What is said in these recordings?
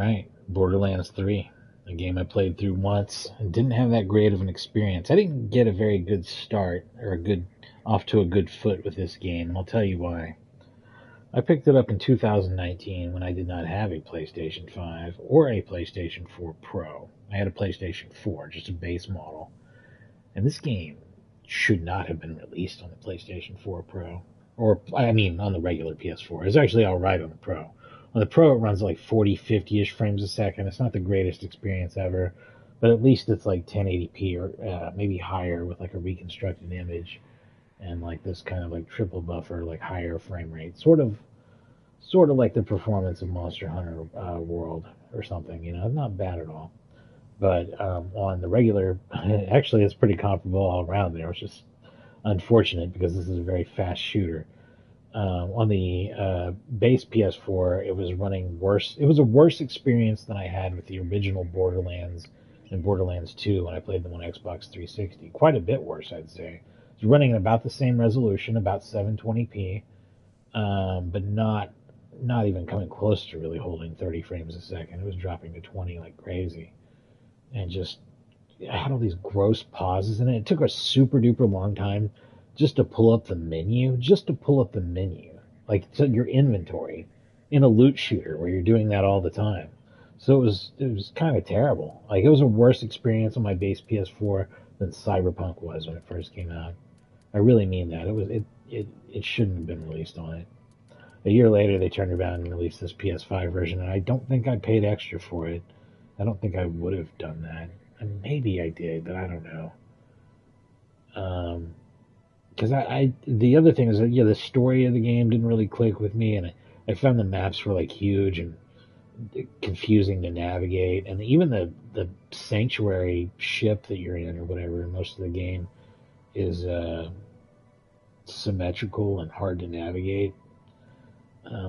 right, Borderlands 3, a game I played through once and didn't have that great of an experience. I didn't get a very good start or a good off to a good foot with this game, and I'll tell you why. I picked it up in 2019 when I did not have a PlayStation 5 or a PlayStation 4 Pro. I had a PlayStation 4, just a base model. And this game should not have been released on the PlayStation 4 Pro. Or, I mean, on the regular PS4. It's actually alright on the Pro. On the Pro, it runs like 40, 50-ish frames a second. It's not the greatest experience ever, but at least it's like 1080p or maybe higher with like a reconstructed image and like this kind of like triple buffer, like higher frame rate. Sort of like the performance of Monster Hunter World or something. Not bad at all. But on the regular, actually, it's pretty comparable all around there. It's just unfortunate because this is a very fast shooter. On the base PS4, it was running worse. It was a worse experience than I had with the original Borderlands and Borderlands 2 when I played them on Xbox 360. Quite a bit worse, I'd say. It's running at about the same resolution, about 720p, but not even coming close to really holding 30 frames a second. It was dropping to 20 like crazy, and just I had all these gross pauses in it. It took a super duper long time just to pull up the menu, like your inventory in a loot shooter where you're doing that all the time. So it was kind of terrible. Like it was a worse experience on my base PS4 than Cyberpunk was when it first came out. I really mean that. It shouldn't have been released on it. A year later, they turned around and released this PS5 version, and I don't think I paid extra for it. I don't think I would have done that. And maybe I did, but I don't know. Because the other thing is that, yeah, the story of the game didn't really click with me, and I found the maps were like huge and confusing to navigate, and even the sanctuary ship that you're in or whatever in most of the game is symmetrical and hard to navigate.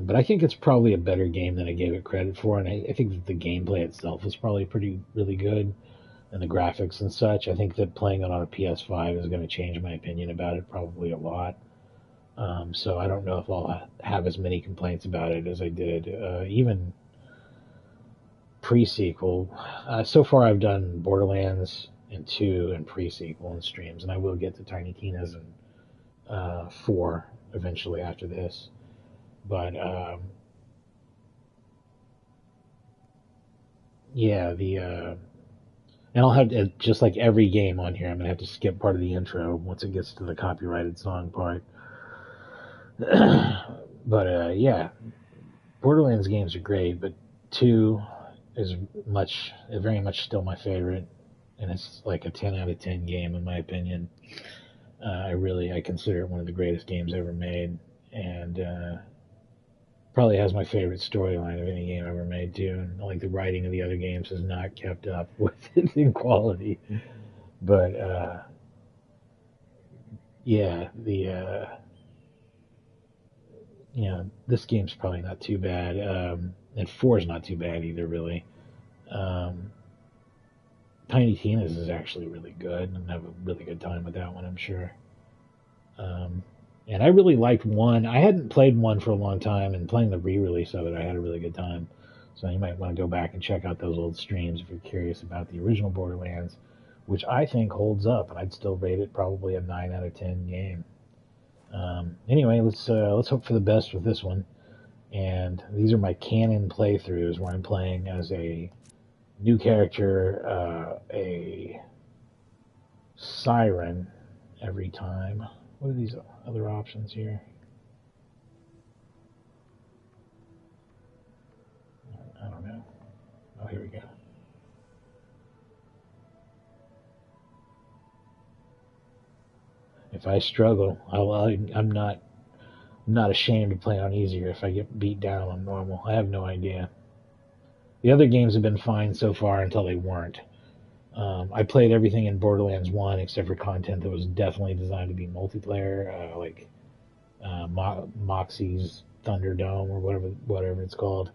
But I think it's probably a better game than I gave it credit for, and I think that the gameplay itself is probably really good, and the graphics and such. I think that playing it on a PS5 is going to change my opinion about it probably a lot. So I don't know if I'll have as many complaints about it as I did even pre-sequel. So far, I've done Borderlands and 2 and pre-sequel and streams, and I will get to Tiny Tina's and 4 eventually after this. But yeah, and I'll have to, just like every game on here, I'm gonna have to skip part of the intro once it gets to the copyrighted song part. But yeah, Borderlands games are great, but 2 is very much still my favorite, and it's like a 10 out of 10 game in my opinion. I consider it one of the greatest games ever made, and probably has my favorite storyline of any game ever made too. And like the writing of the other games has not kept up with it in quality. But yeah, this game's probably not too bad. And 4 is not too bad either, really. Um, Tiny Tina's is actually really good, and I have a really good time with that one, I'm sure. Um, and I really liked 1. I hadn't played 1 for a long time, and playing the re-release of it, I had a really good time. So you might want to go back and check out those old streams if you're curious about the original Borderlands, which I think holds up, and I'd still rate it probably a 9 out of 10 game. Anyway, let's hope for the best with this one. And these are my canon playthroughs where I'm playing as a new character, a siren every time. What are these other options here? I don't know. Oh, here we go. If I struggle, I'm not ashamed to play on easier if I get beat down on normal. I have no idea. The other games have been fine so far until they weren't. I played everything in Borderlands 1 except for content that was definitely designed to be multiplayer, like Moxie's Thunderdome or whatever it's called.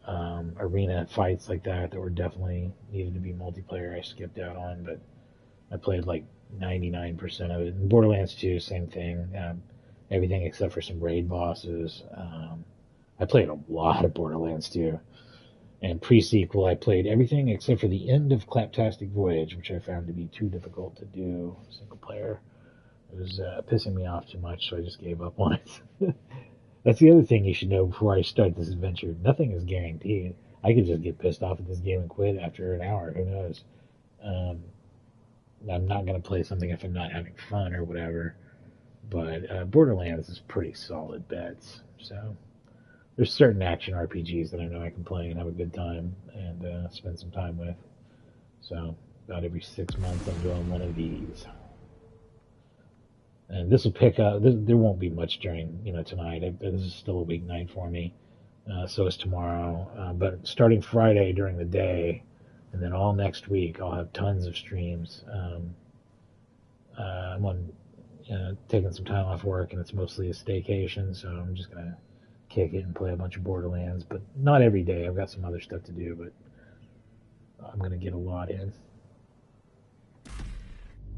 Arena fights like that were definitely needed to be multiplayer. I skipped out on, but I played like 99% of it. In Borderlands 2, same thing. Everything except for some raid bosses. I played a lot of Borderlands 2. And pre-sequel, I played everything except for the end of Claptastic Voyage, which I found to be too difficult to do single player. It was pissing me off too much, so I just gave up on it. That's the other thing you should know before I start this adventure. Nothing is guaranteed. I could just get pissed off at this game and quit after an hour. Who knows? Um, I'm not going to play something if I'm not having fun or whatever. But Borderlands is pretty solid bets. So there's certain action RPGs that I know I can play and have a good time and spend some time with. So about every 6 months I'm doing one of these. And this will pick up. There won't be much during tonight. This is still a weeknight for me. So is tomorrow. But starting Friday during the day, and then all next week, I'll have tons of streams. I'm on taking some time off work, and it's mostly a staycation, so I'm just gonna kick it and play a bunch of Borderlands. But not every day. I've got some other stuff to do, but I'm gonna get a lot in.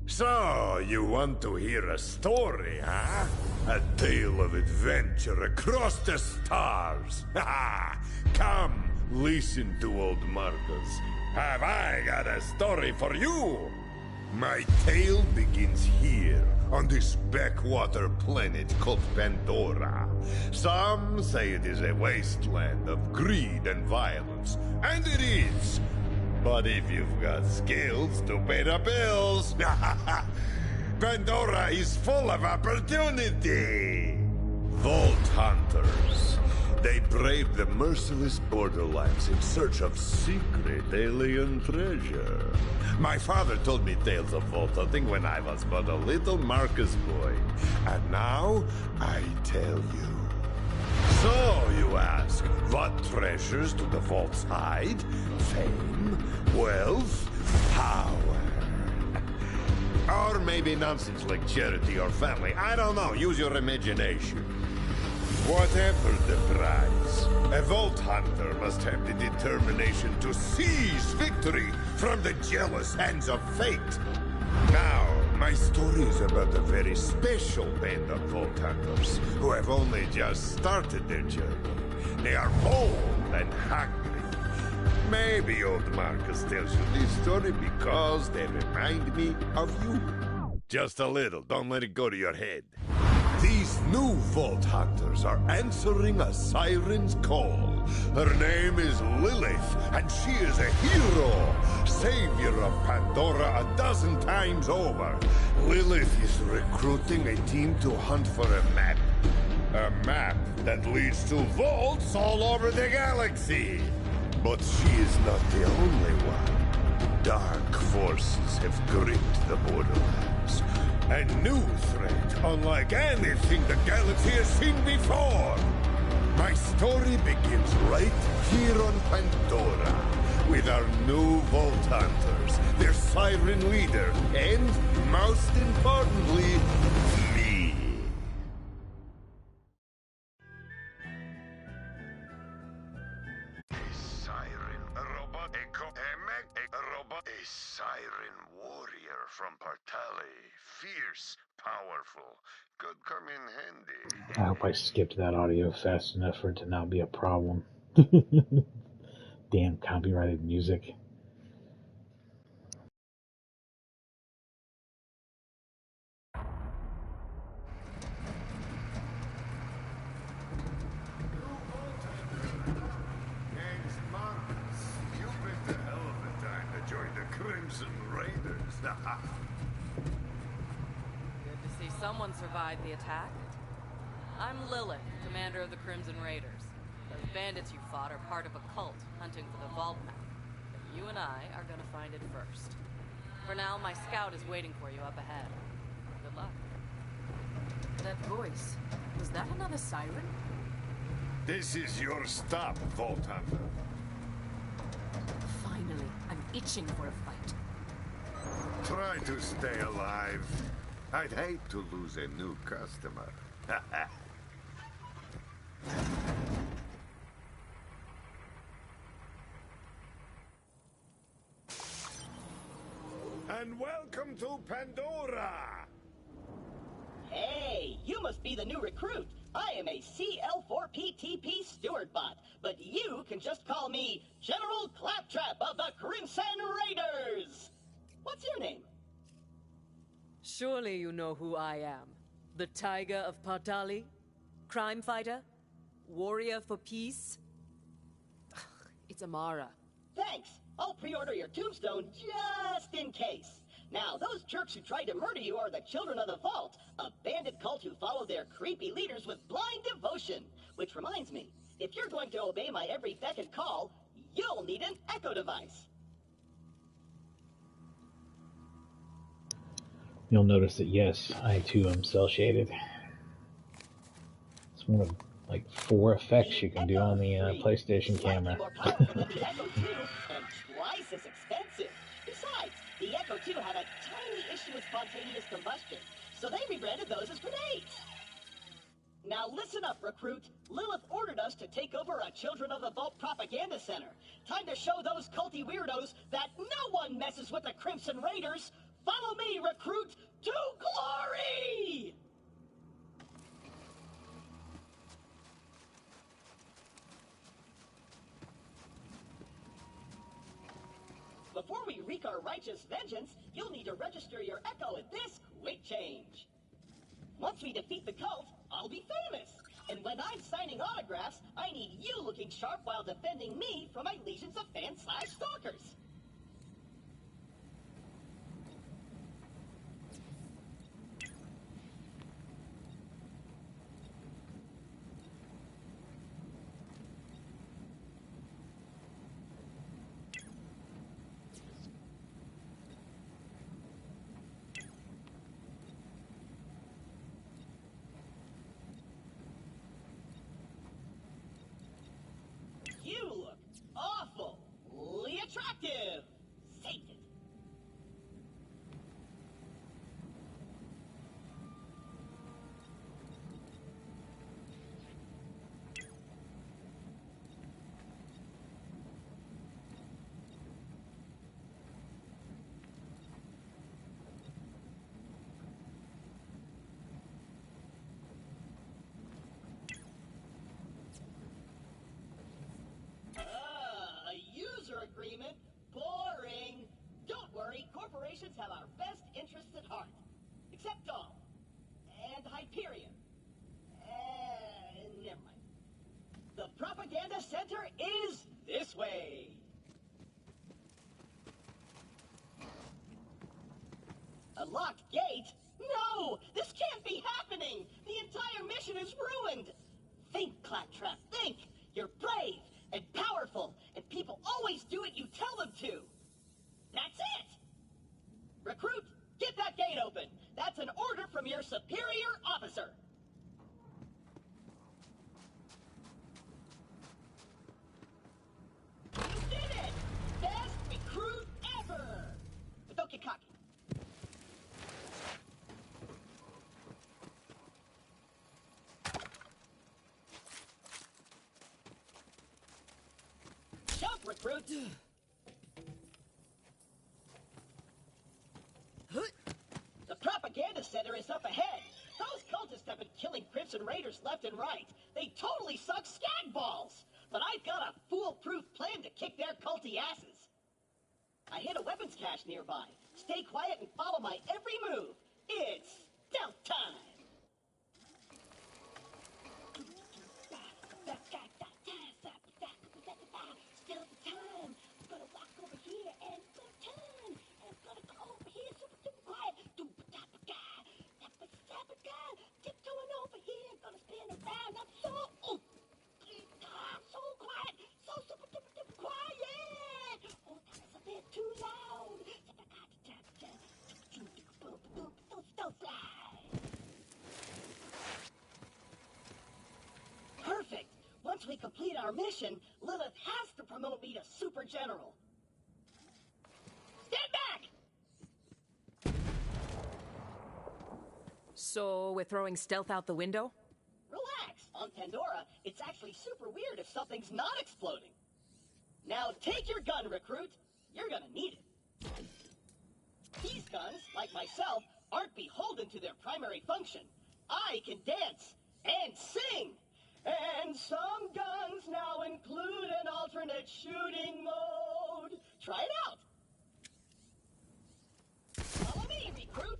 So, you want to hear a story, huh? A tale of adventure across the stars. Come, listen to old Marcus. Have I got a story for you? My tale begins here, on this backwater planet called Pandora. Some say it is a wasteland of greed and violence, and it is. But if you've got skills to pay the bills, Pandora is full of opportunity. Vault Hunters. They brave the merciless borderlands in search of secret alien treasure. My father told me tales of vault hunting when I was but a little Marcus boy. And now, I tell you. So, you ask, what treasures do the vaults hide? Fame, wealth, power. Or maybe nonsense like charity or family. I don't know. Use your imagination. Whatever the prize, a vault hunter must have the determination to seize victory from the jealous hands of fate. Now, my story is about a very special band of vault hunters who have only just started their journey. They are bold and hungry. Maybe old Marcus tells you this story because they remind me of you. Just a little, don't let it go to your head. These new Vault Hunters are answering a siren's call. Her name is Lilith, and she is a hero, savior of Pandora 12 times over. Lilith is recruiting a team to hunt for a map. A map that leads to vaults all over the galaxy. But she is not the only one. Dark forces have gripped the Borderlands. A new threat, unlike anything the galaxy has seen before. My story begins right here on Pandora, with our new Vault Hunters, their siren leader, and, most importantly, me. A siren, a robot, a robot, a siren warrior from Partali. Fierce, powerful, could come in handy. I hope I skipped that audio fast enough for it to not be a problem. Damn copyrighted music. Someone survived the attack. I'm Lilith, commander of the Crimson Raiders. Those bandits you fought are part of a cult hunting for the vault map. But you and I are gonna find it first. For now, my scout is waiting for you up ahead. Good luck. That voice, was that another siren? This is your stop, Vault Hunter. Finally, I'm itching for a fight. Try to stay alive. I'd hate to lose a new customer. And welcome to Pandora! Hey, you must be the new recruit. I am a CL4PTP steward bot. but you can just call me General Claptrap of the Crimson Raiders. What's your name? Surely you know who I am. The Tiger of Partali? Crime fighter? Warrior for peace? It's Amara. Thanks. I'll pre-order your tombstone just in case. Now, those jerks who tried to murder you are the Children of the Vault, a bandit cult who follow their creepy leaders with blind devotion. Which reminds me, if you're going to obey my every beck and call, you'll need an echo device. You'll notice that, yes, I too am cell-shaded. It's one of like 4 effects you can do on the PlayStation camera. More powerful than the Echo 2 and twice as expensive. Besides, the Echo 2 had a tiny issue with spontaneous combustion, so they rebranded those as grenades. Now listen up, recruit. Lilith ordered us to take over a Children of the Vault propaganda center. Time to show those culty weirdos that no one messes with the Crimson Raiders. Follow me, recruit, to glory! Before we wreak our righteous vengeance, you'll need to register your Echo at this quick change. Once we defeat the cult, I'll be famous. And when I'm signing autographs, I need you looking sharp while defending me from my legions of fans/stalkers. You look awfully attractive. Save it. A user agreement? Boring. Don't worry, corporations have our best interests at heart. Except Dahl. And Hyperion. Never mind. The propaganda center is this way. A locked gate? No! This can't be happening! The entire mission is ruined! Think, Claptrap, think! You're brave and powerful, and people always do what you tell them to! That's it! Recruit, get that gate open! That's an order from your superior officer! You did it! Best recruit ever! But don't get cocky. Jump, recruit! The propaganda center is up ahead. Those cultists have been killing Crimson Raiders left and right. They totally suck skag balls. But I've got a foolproof plan to kick their culty asses. I hit a weapons cache nearby. Stay quiet and follow my every move. It's stealth time. Stealth time. I'm gonna walk over here and turn. And I'm gonna go over here super quiet. Tiptoeing over here. Gonna spin around. I'm so quiet. So super quiet. Oh, that's a bit too loud. Stealth fly. Perfect. Once we complete our mission, Lilith has to promote me to Super General. Stand back! So we're throwing stealth out the window? Relax. On Pandora, it's actually super weird if something's not exploding. Now take your gun, recruit. You're gonna need it. These guns, like myself, aren't beholden to their primary function. I can dance and sing. And some guns now include shooting mode. Try it out. Follow me, recruit.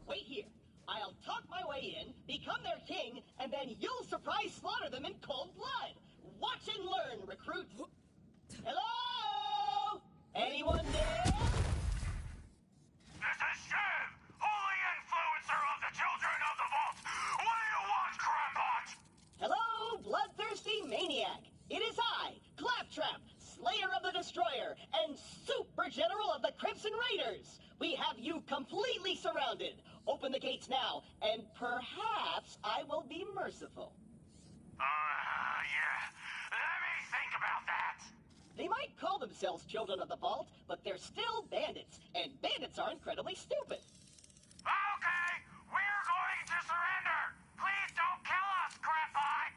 Wait here. I'll talk my way in, become their king, and then you'll surprise slaughter them in cold blood. Watch and learn, recruit. Hello? Anyone there? This is Shiv, holy influencer of the Children of the Vault. What do you want, Crampot? Hello, bloodthirsty maniac. It is I, Claptrap, Slayer of the Destroyer, and Super General of the Crimson Raiders. We have you completely surrounded. Open the gates now, and perhaps I will be merciful. Yeah. Let me think about that. They might call themselves Children of the Vault, but they're still bandits, and bandits are incredibly stupid. Okay, we're going to surrender. Please don't kill us, Crampot.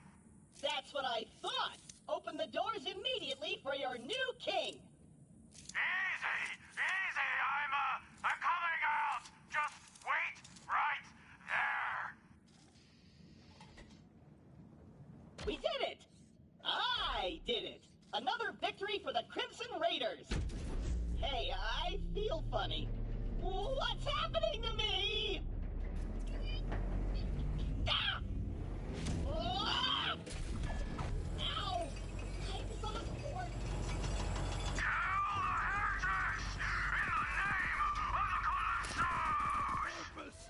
That's what I thought. Open the doors immediately for your new king. Easy. I'm coming out. Just wait right there. We did it! I did it! Another victory for the Crimson Raiders! Hey, I feel funny. What's happening to me? Ah! Ah! Ow! I'm so sore. Kill the heretics in the name of the Colossus. Purpose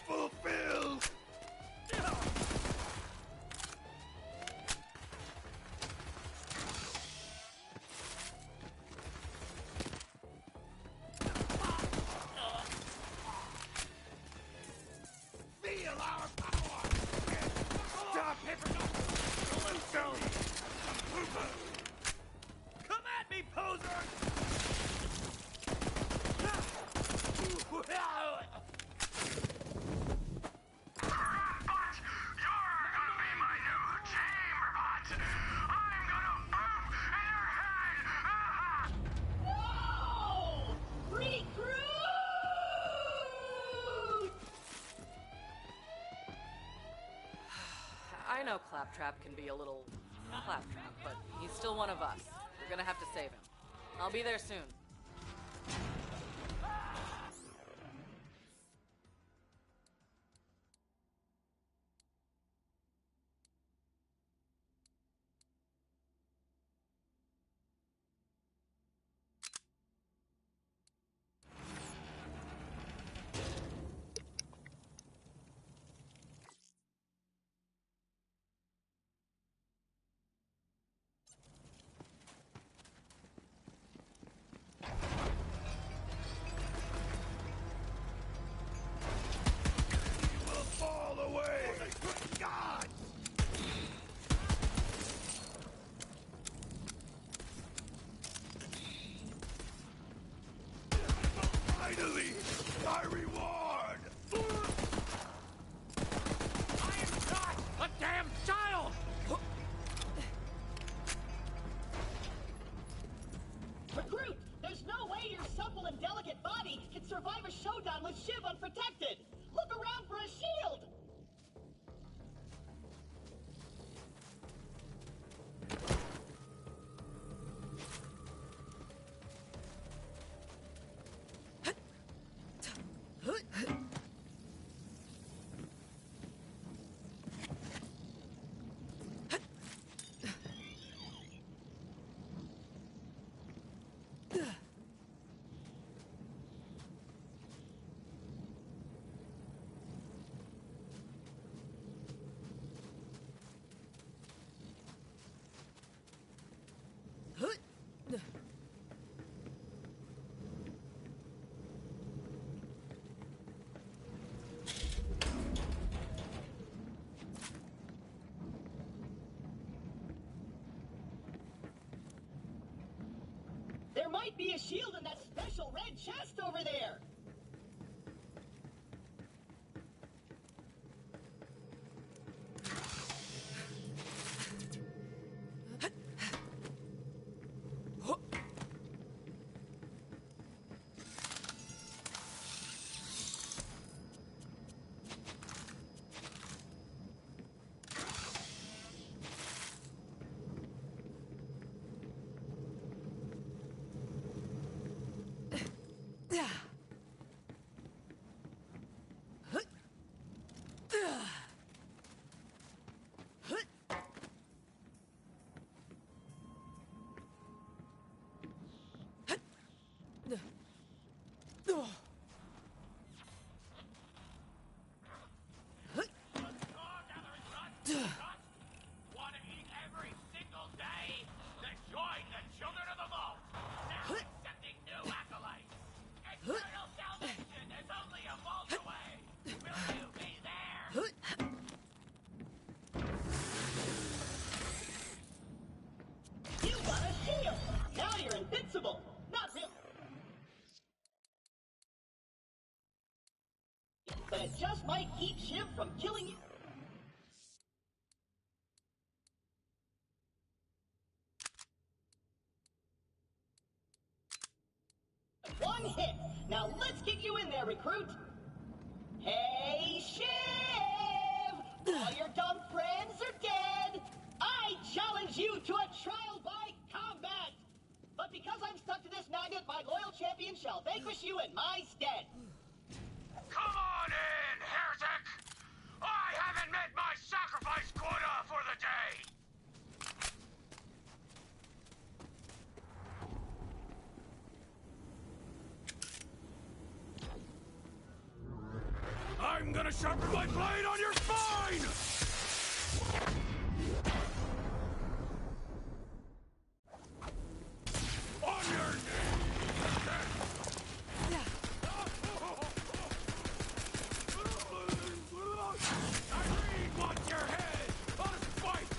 fulfilled! Feel our power! Stop hypnotism! Come at me, poser! But you're gonna be my new chamber bot. I'm gonna boom in your head. Whoa! Recruit! I know Claptrap can be a little claptrap, but he's still one of us. We're gonna have to save him. I'll be there soon. Will fall away! God! Finally, my reward! I am not a damn child. Recruit! There's no way your supple and delicate body can survive a showdown with Shiv unprotected! Look around for a shield! There might be a shield in that special red chest over there! but it just might keep Shiv from killing you. One hit. Now let's get you in there, recruit. Hey, Shiv! All your dumb friends are dead. I challenge you to a trial by combat. But because I'm stuck to this magnet, my loyal champion shall vanquish you in my stead. Come on in, heretic! I haven't met my sacrifice quota for the day! I'm gonna sharpen my blade on your spine! On your knees! Irene wants your head! Let's fight!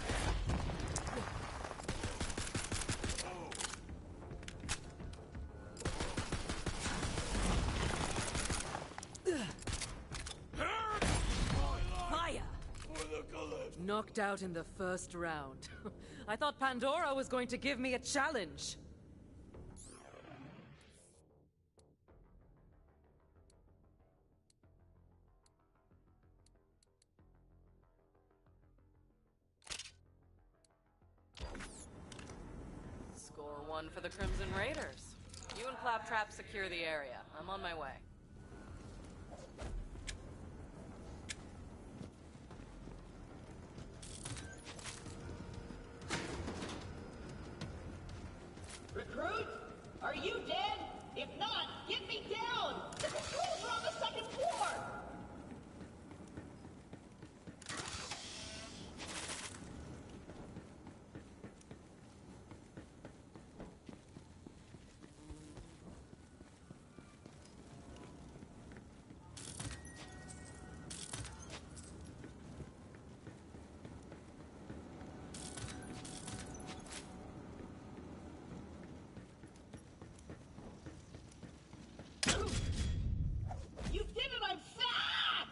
Fire! Knocked out in the first round. I thought Pandora was going to give me a challenge. Score one for the Crimson Raiders. You and Claptrap secure the area. I'm on my way. Recruit, are you dead? If not, get me down! The controls are on the second floor! You did it, I'm fat!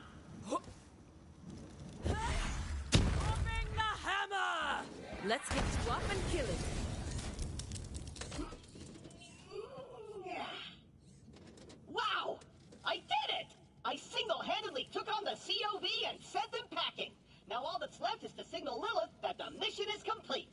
Dropping the hammer! Let's get you up and kill it. Wow! I did it! I single-handedly took on the COV and sent them packing. Now all that's left is to signal Lilith that the mission is complete.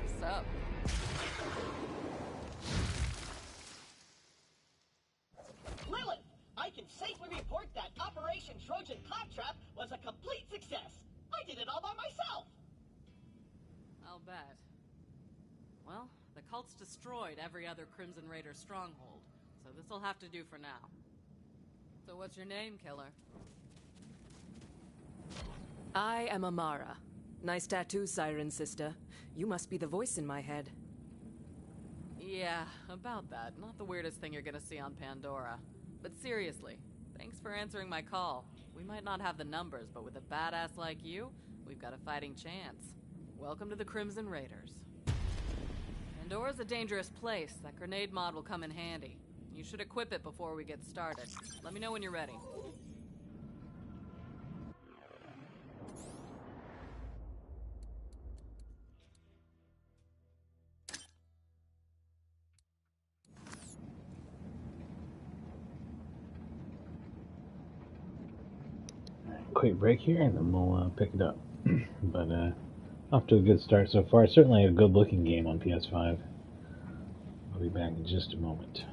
What's up? Lilith, I can safely report that Operation Trojan Claptrap was a complete success. I did it all by myself. I'll bet. Well, the cult's destroyed every other Crimson Raider stronghold, so this'll have to do for now. So what's your name, killer? I am Amara. Nice tattoo, Siren Sister. You must be the voice in my head. Yeah, about that. Not the weirdest thing you're gonna see on Pandora. But seriously, thanks for answering my call. We might not have the numbers, but with a badass like you, we've got a fighting chance. Welcome to the Crimson Raiders. Pandora's a dangerous place. That grenade mod will come in handy. You should equip it before we get started. Let me know when you're ready. Quick break here, and then we'll pick it up. But Off to a good start so far. Certainly a good looking game on PS5. I'll be back in just a moment.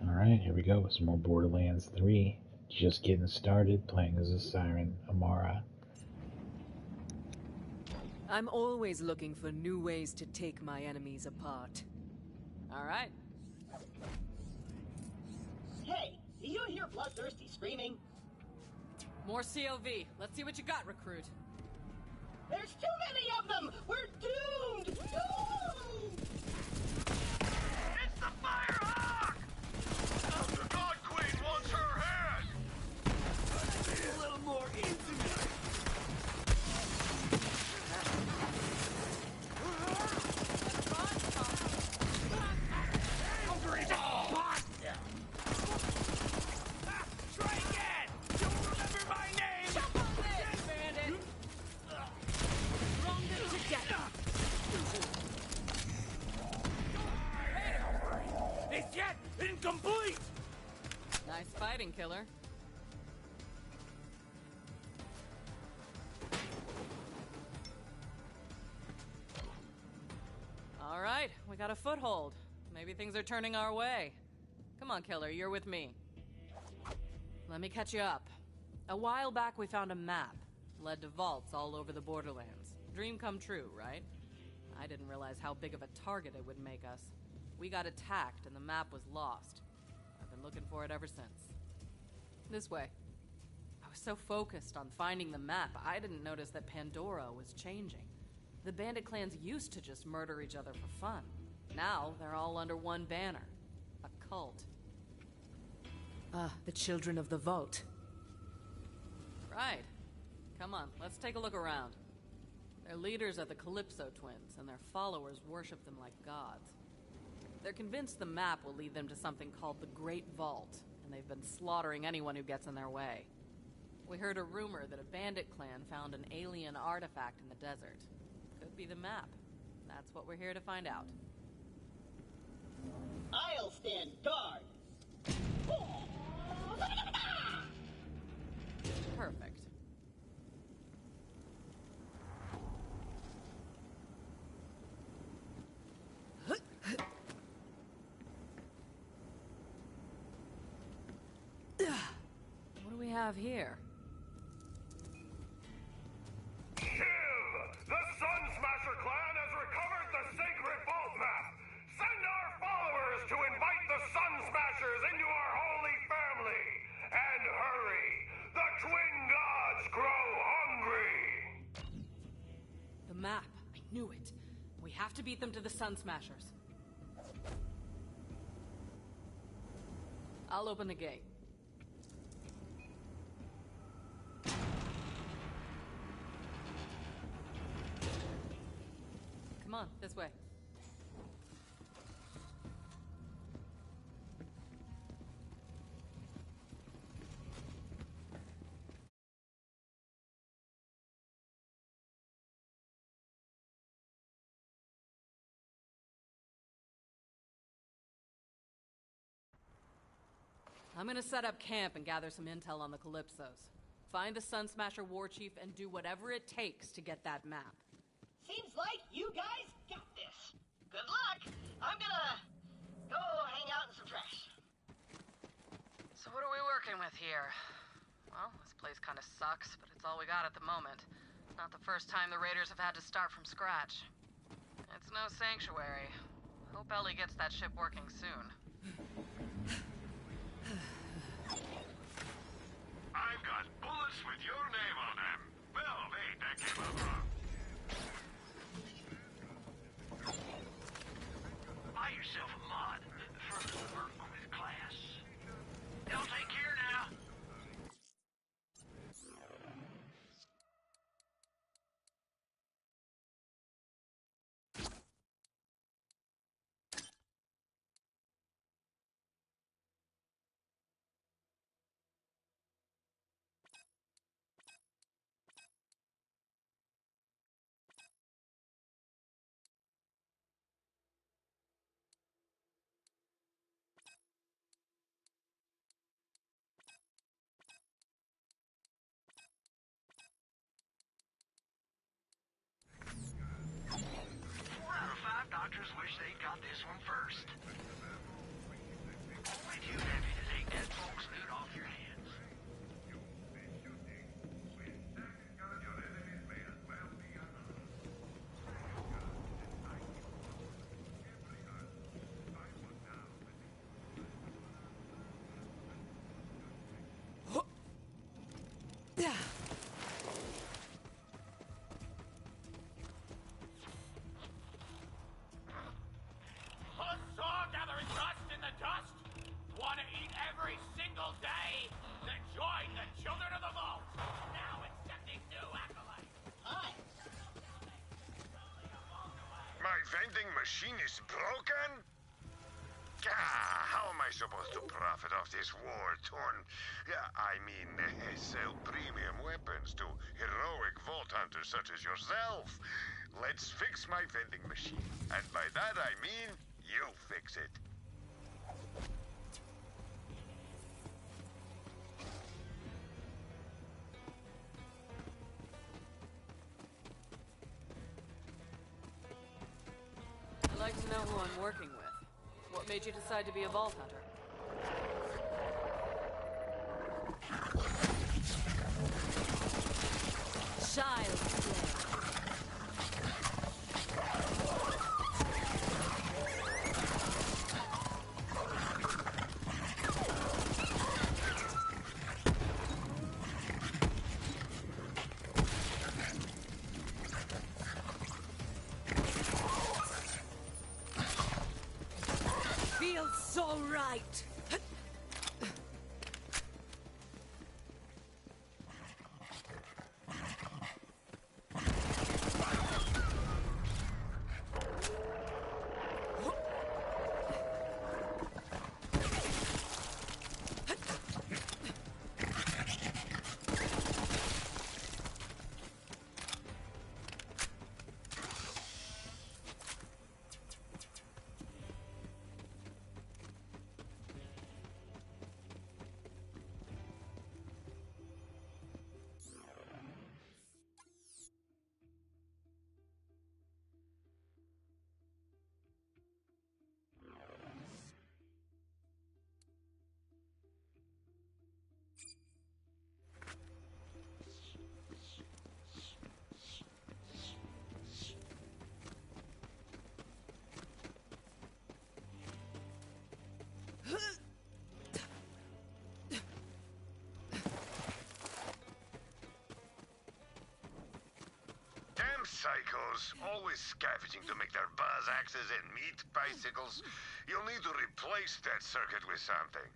Alright, here we go with some more Borderlands 3. Just getting started, playing as a siren, Amara. I'm always looking for new ways to take my enemies apart. All right. Hey, do you hear bloodthirsty screaming? More COV. Let's see what you got, recruit. There's too many of them! We're doomed! Doomed! It's the Firehawk! The God Queen wants her head! A little more intimate. Try again! Don't remember my name! Jump on this, bandit! Wrong them together. It's yet incomplete! Nice fighting, killer. All right, we got a foothold. Maybe things are turning our way. Come on, killer, you're with me. Let me catch you up. A while back, we found a map. Led to vaults all over the Borderlands. Dream come true, right? I didn't realize how big of a target it would make us. We got attacked and the map was lost. I've been looking for it ever since. This way. I was so focused on finding the map, I didn't notice that Pandora was changing. The bandit clans used to just murder each other for fun. Now, they're all under one banner. A cult. Ah, the children of the vault. Right. Come on, let's take a look around. Their leaders are the Calypso twins, and their followers worship them like gods. They're convinced the map will lead them to something called the Great Vault, and they've been slaughtering anyone who gets in their way. We heard a rumor that a bandit clan found an alien artifact in the desert. Could be the map. That's what we're here to find out. I'll stand guard. Perfect. What do we have here? Kill! The Sun Smasher clan has recovered the sacred vault map! Send our followers to invite the Sun Smashers into our holy family! And hurry! The twin gods grow hungry! The map. I knew it. We have to beat them to the Sun Smashers. I'll open the gate. Come on, this way. I'm gonna set up camp and gather some intel on the Calypsos. Find the Sun Smasher war chief and do whatever it takes to get that map. Seems like you guys got this. Good luck. I'm gonna go hang out in some trash. sucks, but it's all we got at the moment. Not the first time the Raiders have had to start from scratch. It's no sanctuary. Hope Ellie gets that ship working soon. I've got bullets with your name on them. Well, wait, that came out wrong. Buy yourself a mod. Further work with class. They'll take care now. Doctors wish they got this one first. Only too happy to take that folks loot off your hands. Vending machine is broken? How am I supposed to profit off this war-torn... sell premium weapons to heroic vault hunters such as yourself? Let's fix my vending machine. And by that I mean, you fix it. I'd like to know who I'm working with. What made you decide to be a vault hunter? Child's play. Feels so right. Psychos, always scavenging to make their buzz axes and meat bicycles. You'll need to replace that circuit with something.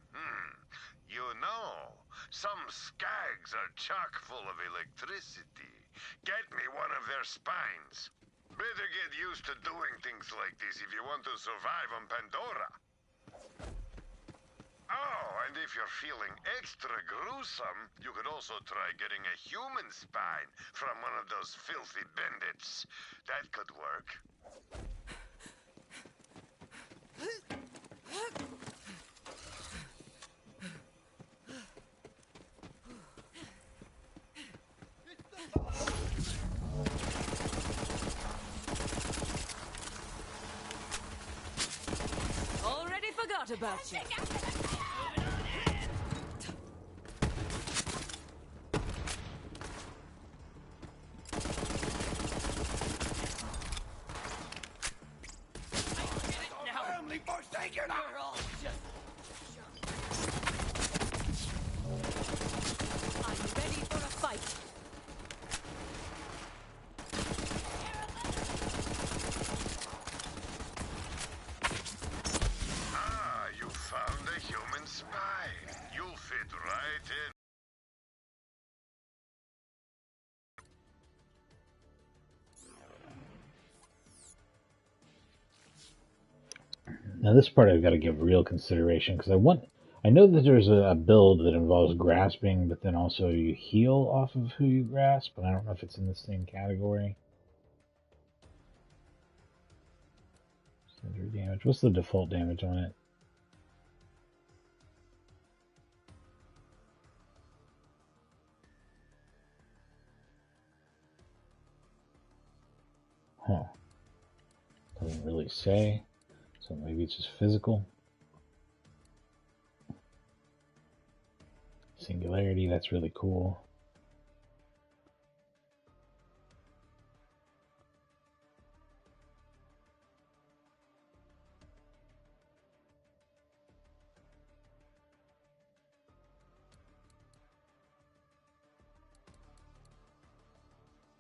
You know, some skags are chock full of electricity. Get me one of their spines. Better get used to doing things like this if you want to survive on Pandora. Oh, and if you're feeling extra gruesome, you could also try getting a human spine from one of those filthy bandits. That could work. Already forgot about you. You're not all just... I'm ready for a fight. Ah, you found a human spy. You'll fit right in. Now this part I've got to give real consideration because I know that there's a build that involves grasping, but then also you heal off of who you grasp, but I don't know if it's in the same category. Injury damage. What's the default damage on it? Huh. Doesn't really say. So maybe it's just physical. Singularity, that's really cool.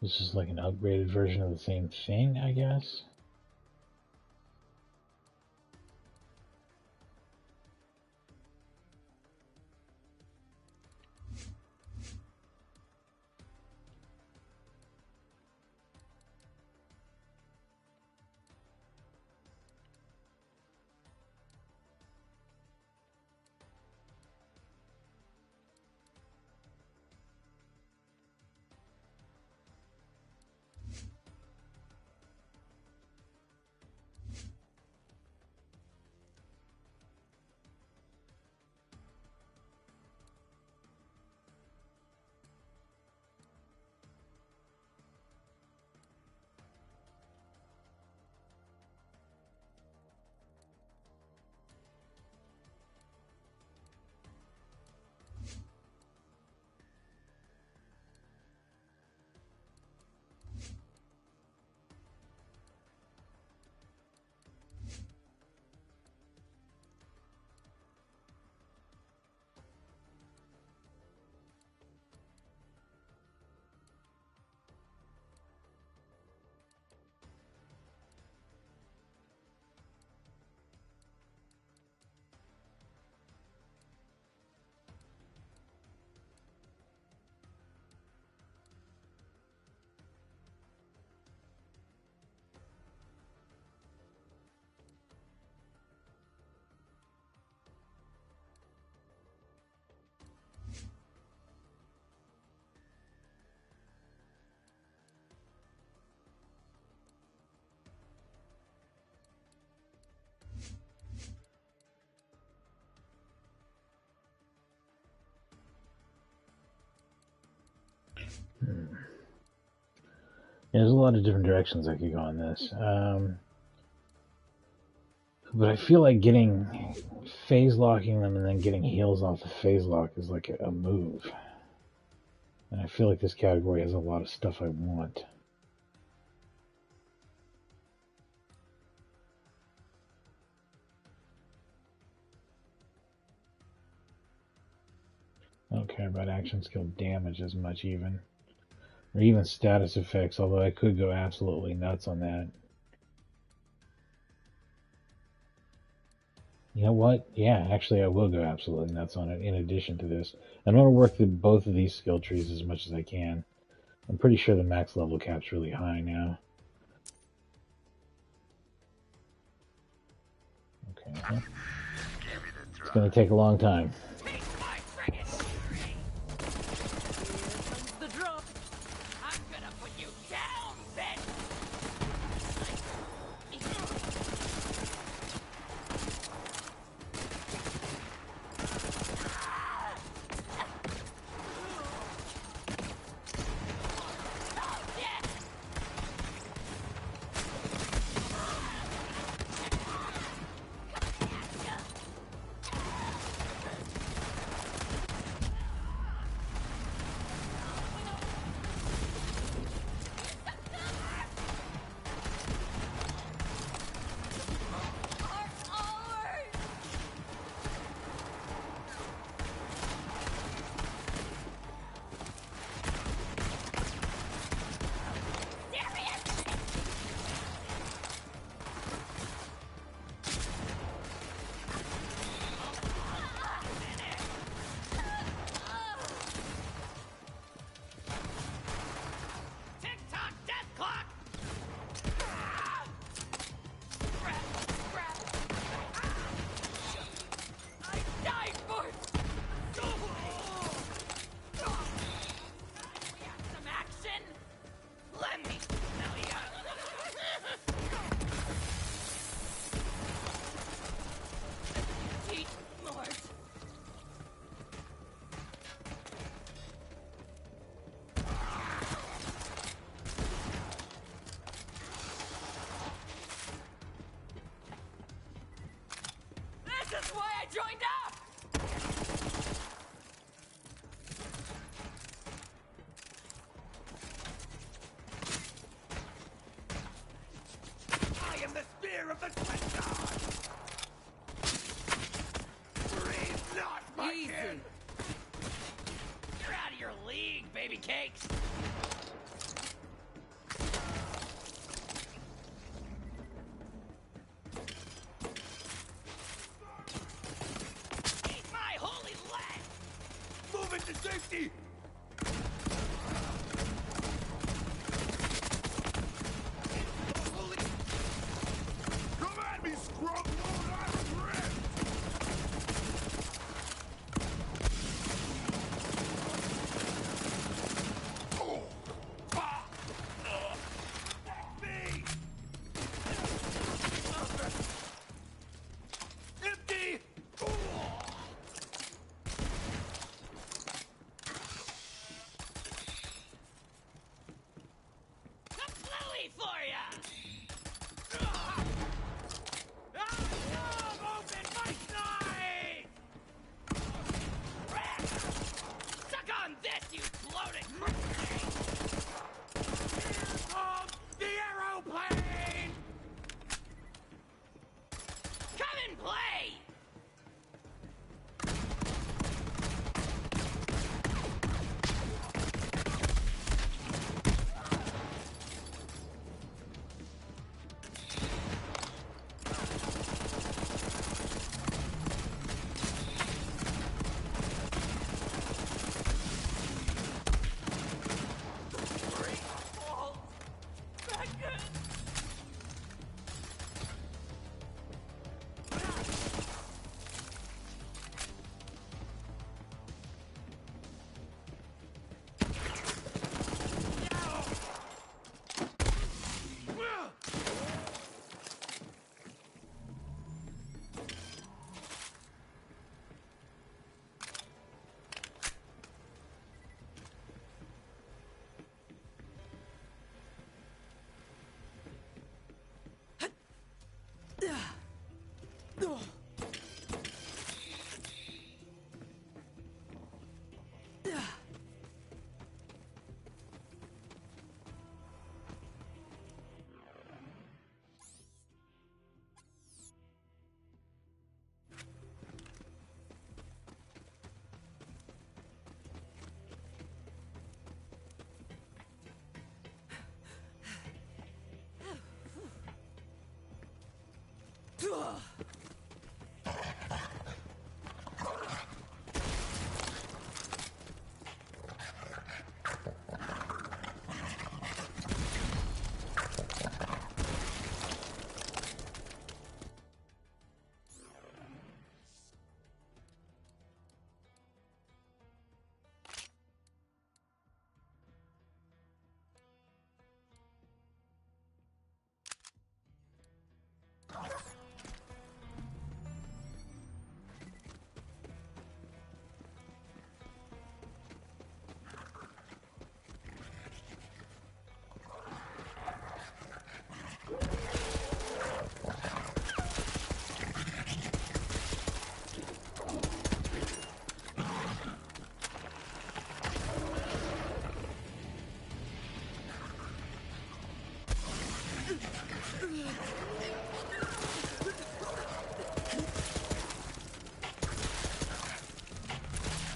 This is like an upgraded version of the same thing, I guess. Yeah, there's a lot of different directions I could go on this. But I feel like getting phase locking them and then getting heals off the phase lock is like a move. And I feel like this category has a lot of stuff I want. I don't care about action skill damage as much even. Or even status effects, although I could go absolutely nuts on that. You know what? Yeah, actually I will go absolutely nuts on it in addition to this. I'm going to work through both of these skill trees as much as I can. I'm pretty sure the max level cap's really high now. Okay. It's going to take a long time. That's why I joined up! I am the spear of the Twin God! Breathe not, my Easy. kin! You're out of your league, baby cakes! Eat my holy leg! Move into safety! Holy... Come at me, scrub! Lord Iron Wrist! Oh! Ah! Me! Empty! Kaplooey for ya! Open my side! Suck on this, you bloated mercenary! Here comes the aeroplane! Come and play!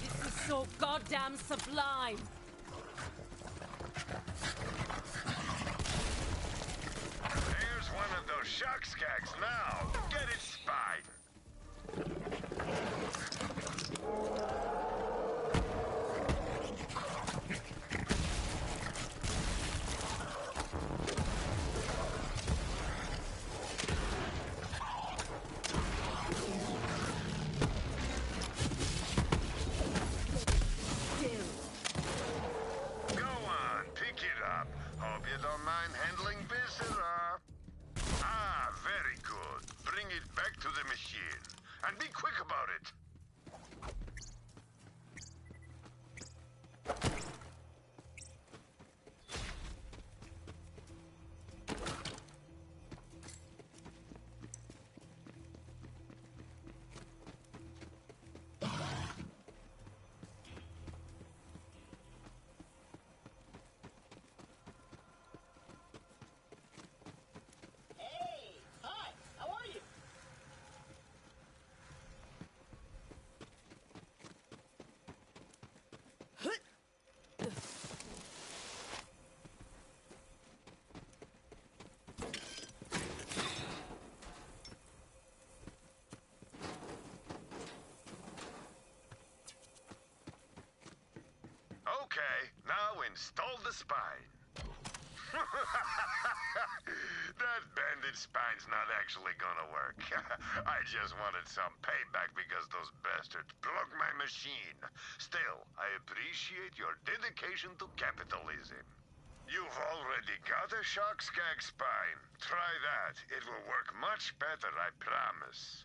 This is so goddamn sublime. There's one of those shark skags now. Get its spine. Go on, pick it up. Hope you don't mind handling visitor. Ah, very good. Bring it back to the machine. And be quick about it. Install the spine. That bandit spine's not actually gonna work. I just wanted some payback because those bastards broke my machine. Still, I appreciate your dedication to capitalism. You've already got a shock skag spine. Try that. It will work much better, I promise.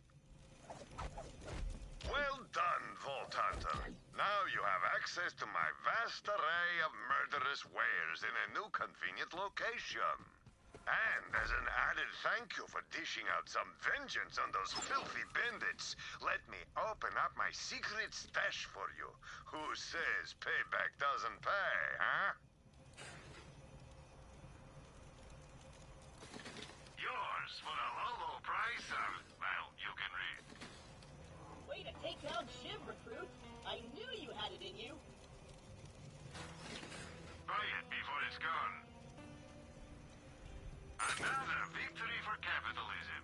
Well done, Vault Hunter. Now you have access to my vast array of murderous wares in a new convenient location. And as an added thank you for dishing out some vengeance on those filthy bandits, let me open up my secret stash for you. Who says payback doesn't pay, huh? Yours for the low, low price of, well, you can read. Way to take down Shiv, recruit. I knew you had it in you. Buy it before it's gone. Another victory for capitalism.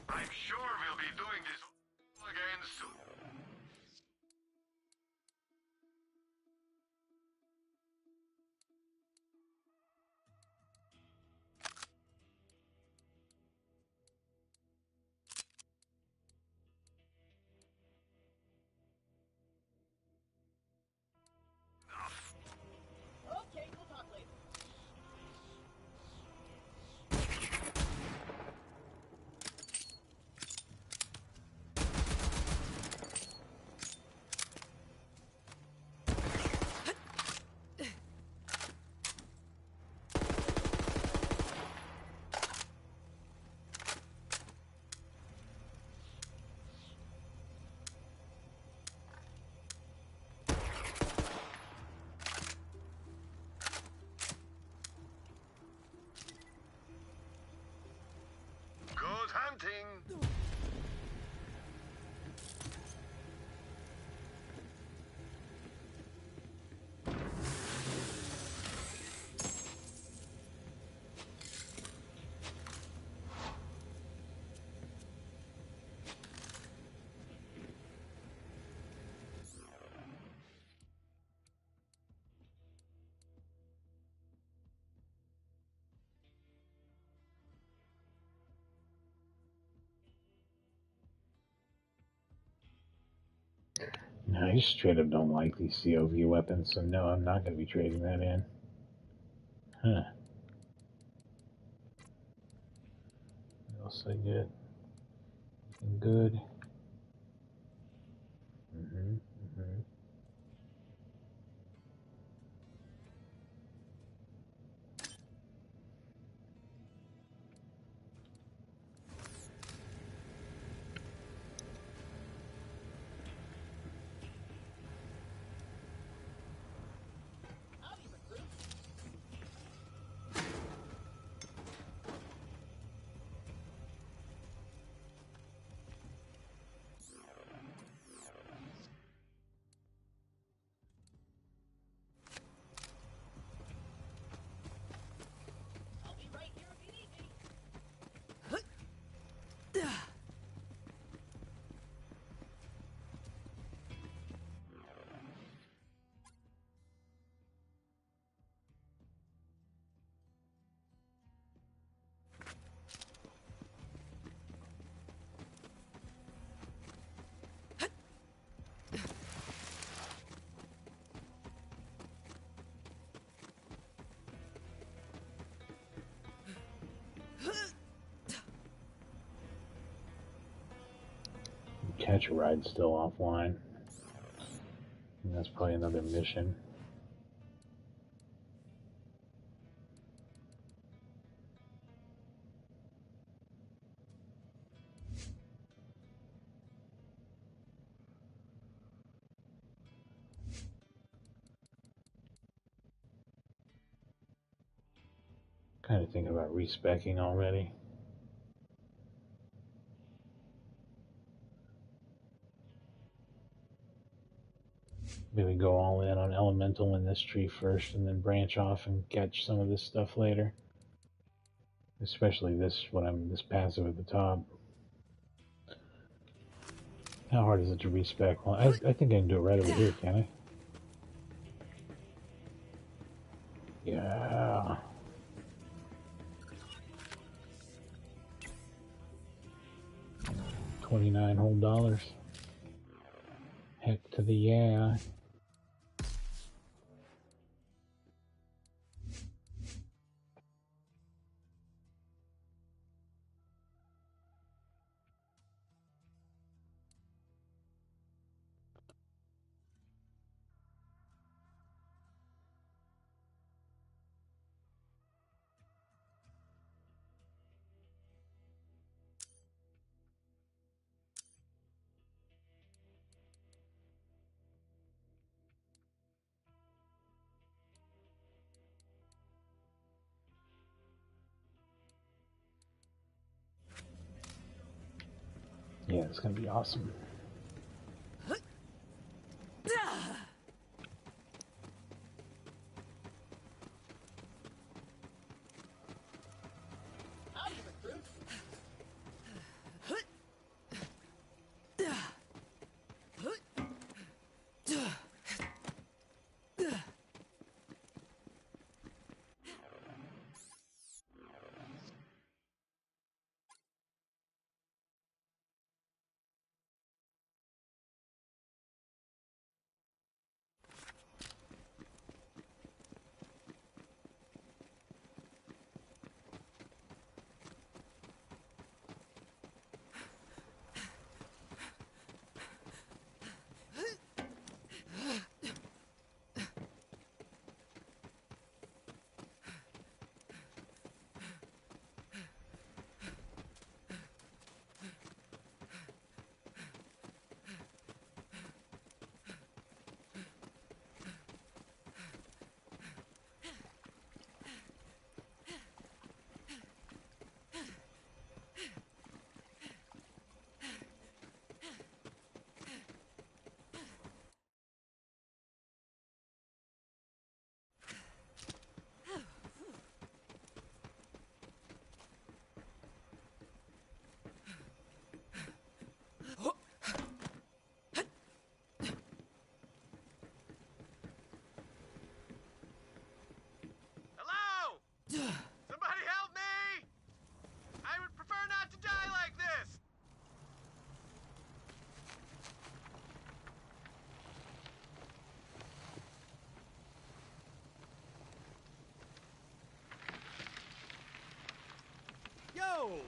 I'm sure we'll be doing this again soon. Okay, we'll talk later. Good hunting! No, I straight up don't like these COV weapons, so no, I'm not going to be trading that in. Huh. What else I get? Anything good? Mm-hmm. Howdy, recruit. I'll be right here if you need me. Catch a Ride's still offline. And that's probably another mission. Kind of thinking about respecking already. Maybe go all in on elemental in this tree first and then branch off and catch some of this stuff later. Especially this passive at the top. How hard is it to respec? Well, I think I can do it right over here, can I? Yeah. $29 whole dollars. Heck to the yeah. Yeah, it's gonna be awesome. Howdy, recruit. Hello? Somebody help me! I would prefer not to die like this! Yo!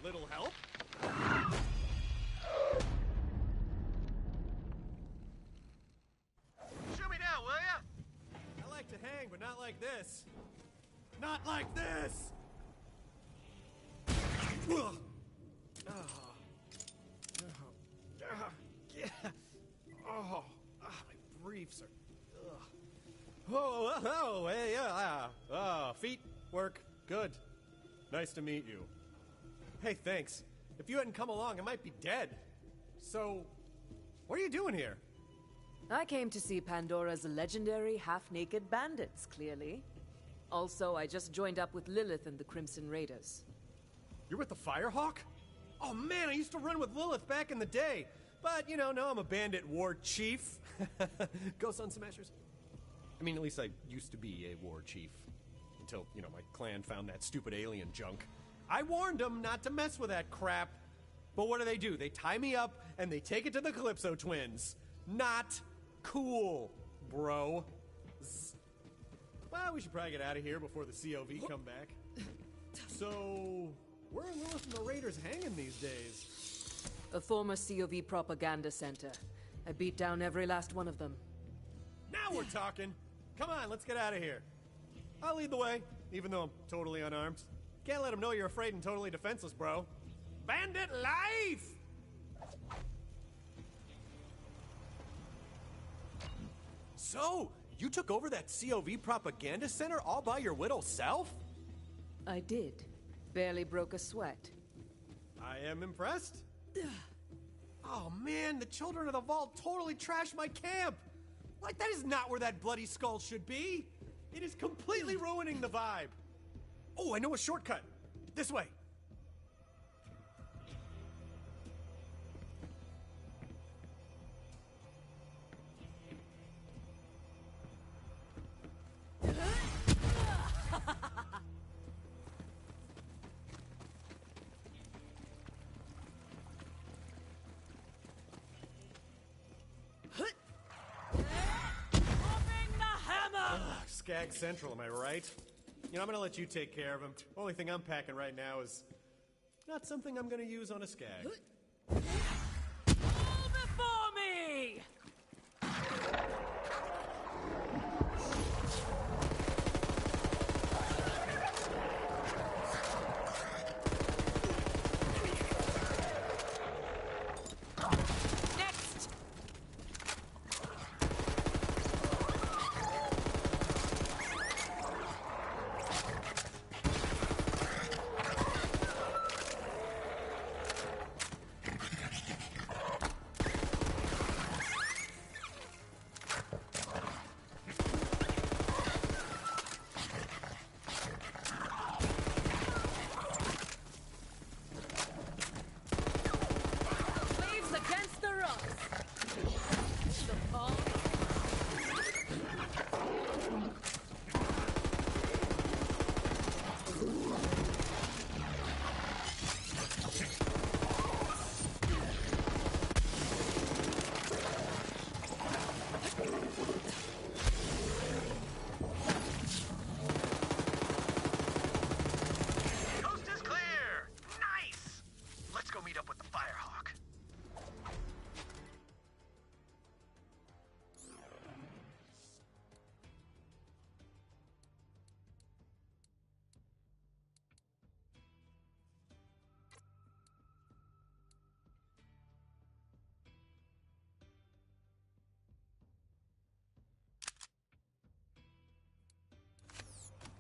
Little help? Shoot me down, will ya? I like to hang, but not like this. Not like this! Ugh. Yeah. Oh, my briefs are. Ugh. Oh, hey, yeah. Feet work good. Nice to meet you. Hey, thanks. If you hadn't come along, I might be dead. So, what are you doing here? I came to see Pandora's legendary half-naked bandits, clearly. Also, I just joined up with Lilith and the Crimson Raiders. You're with the Firehawk? Oh man, I used to run with Lilith back in the day. But, you know, now I'm a bandit war chief. Go Sun Smashers. I mean, at least I used to be a war chief. Until, you know, my clan found that stupid alien junk. I warned them not to mess with that crap. But what do? They tie me up and they take it to the Calypso twins. Not cool, bro. Well, we should probably get out of here before the COV come back. So, where are Lilith and the Raiders hanging these days? A former COV propaganda center. I beat down every last one of them. Now we're talking. Come on, let's get out of here. I'll lead the way, even though I'm totally unarmed. Can't let them know you're afraid and totally defenseless, bro. Bandit life! So, you took over that COV propaganda center all by your little self? I did. Barely broke a sweat. I am impressed. Oh man, the Children of the Vault totally trashed my camp! Like, that is not where that bloody skull should be! It is completely ruining the vibe! Oh, I know a shortcut! This way! Skag Central, am I right? You know, I'm gonna let you take care of him. Only thing I'm packing right now is not something I'm gonna use on a skag. All before me! Next! Waves against the rocks! The fall. Coast is clear! Nice! Let's go meet up with the Firehawk.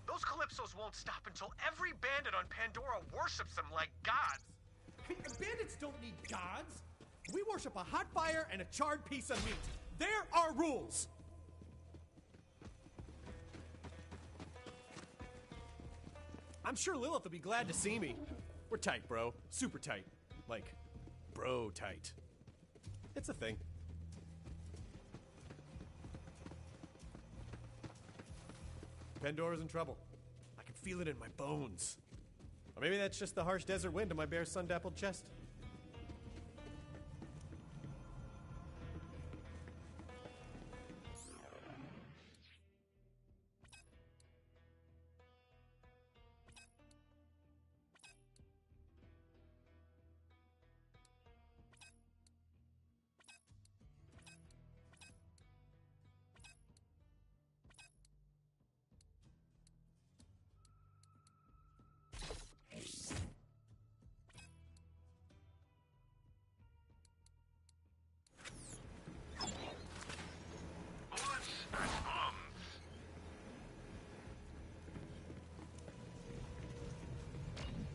Those Calypsos won't stop until every bandit on Pandora worships them like gods. Bandits don't need gods. We worship a hot fire and a charred piece of meat. There are rules. I'm sure Lilith will be glad to see me. We're tight, bro. Super tight. Like, bro tight. It's a thing. Pandora's in trouble. I can feel it in my bones. Or maybe that's just the harsh desert wind in my bare sun-dappled chest.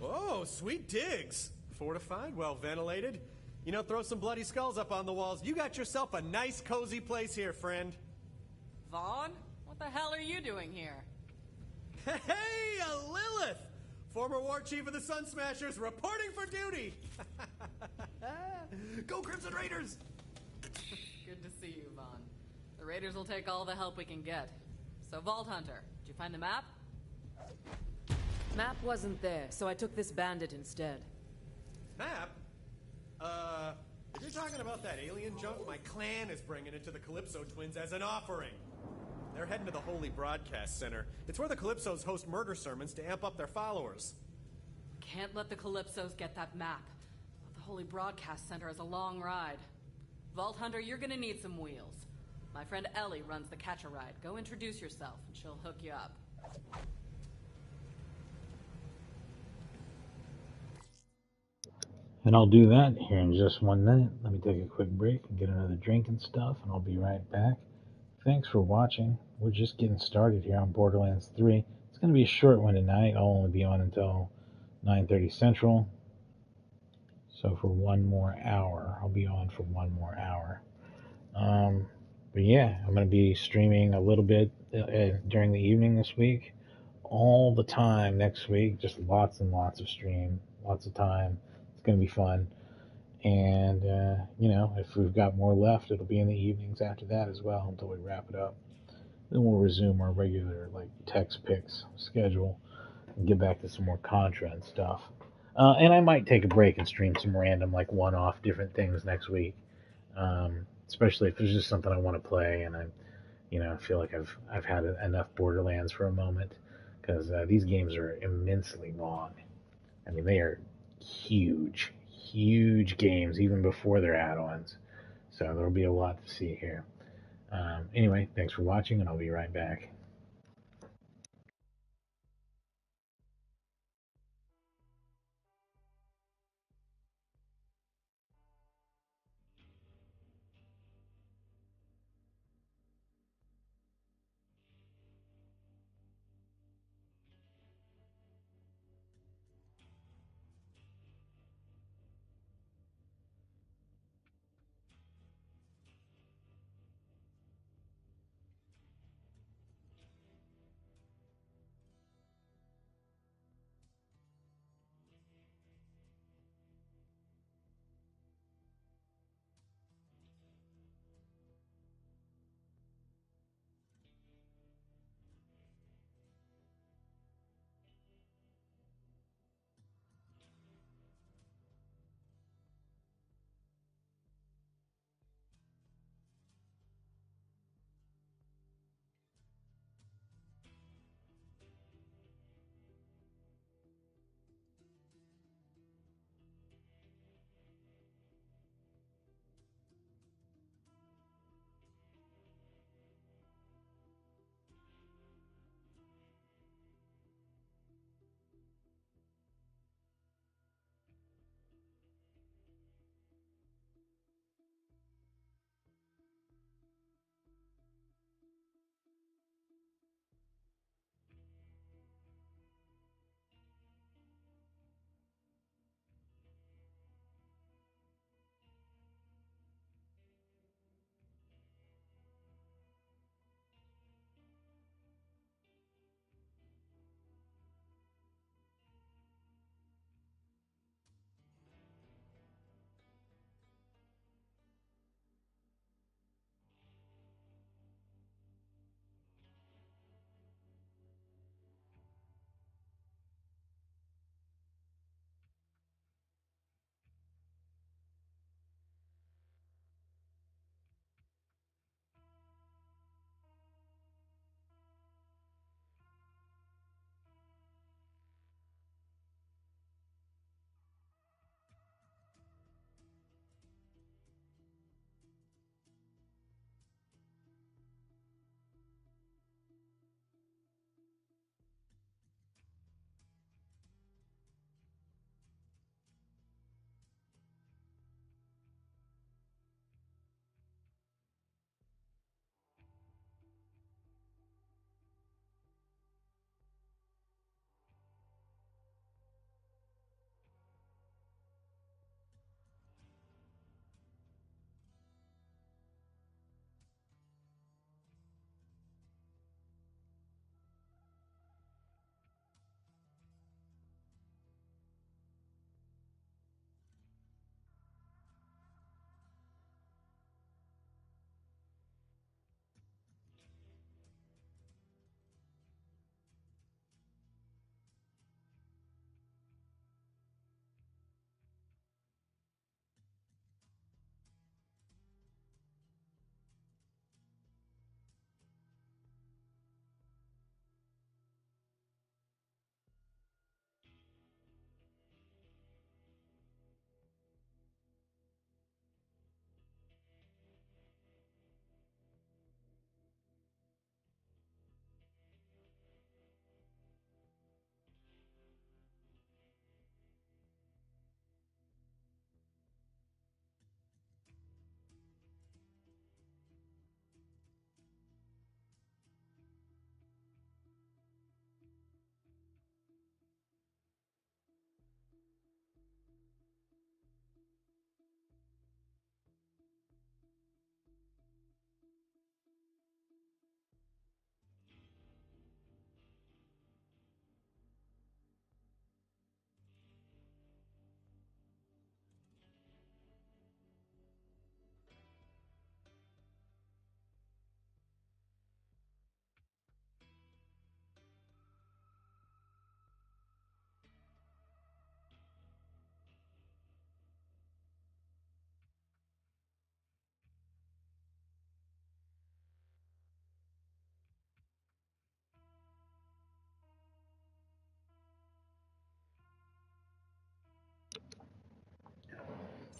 Oh, sweet digs. Fortified, well ventilated. You know, throw some bloody skulls up on the walls. You got yourself a nice, cozy place here, friend. Vaughn? What the hell are you doing here? Hey, a Lilith! Former war chief of the Sun Smashers, reporting for duty! Go Crimson Raiders! Good to see you, Vaughn. The Raiders will take all the help we can get. So, Vault Hunter, did you find the map? Map wasn't there, so I took this bandit instead. Map? If you're talking about that alien junk, my clan is bringing it to the Calypso twins as an offering. They're heading to the Holy Broadcast Center. It's where the Calypsos host murder sermons to amp up their followers. Can't let the Calypsos get that map. The Holy Broadcast Center is a long ride. Vault Hunter, you're gonna need some wheels. My friend Ellie runs the Catch-A-Ride. Go introduce yourself, and she'll hook you up. And I'll do that here in just 1 minute. Let me take a quick break and get another drink and stuff, and I'll be right back. Thanks for watching. We're just getting started here on Borderlands 3. It's going to be a short one tonight. I'll only be on until 9:30 Central. So for 1 more hour, I'll be on for 1 more hour. But yeah, I'm going to be streaming a little bit during the evening this week. All the time next week. Just lots and lots of stream. Lots of time. It's going to be fun. And, if we've got more left, it'll be in the evenings after that as well until we wrap it up. Then we'll resume our regular, text picks schedule and get back to some more Contra and stuff. And I might take a break and stream some random, one-off different things next week. Especially if there's just something I want to play and I'm, I feel like I've had enough Borderlands for a moment because these games are immensely long. I mean, they are huge, huge games even before their add-ons. So there'll be a lot to see here. Anyway, thanks for watching, and I'll be right back.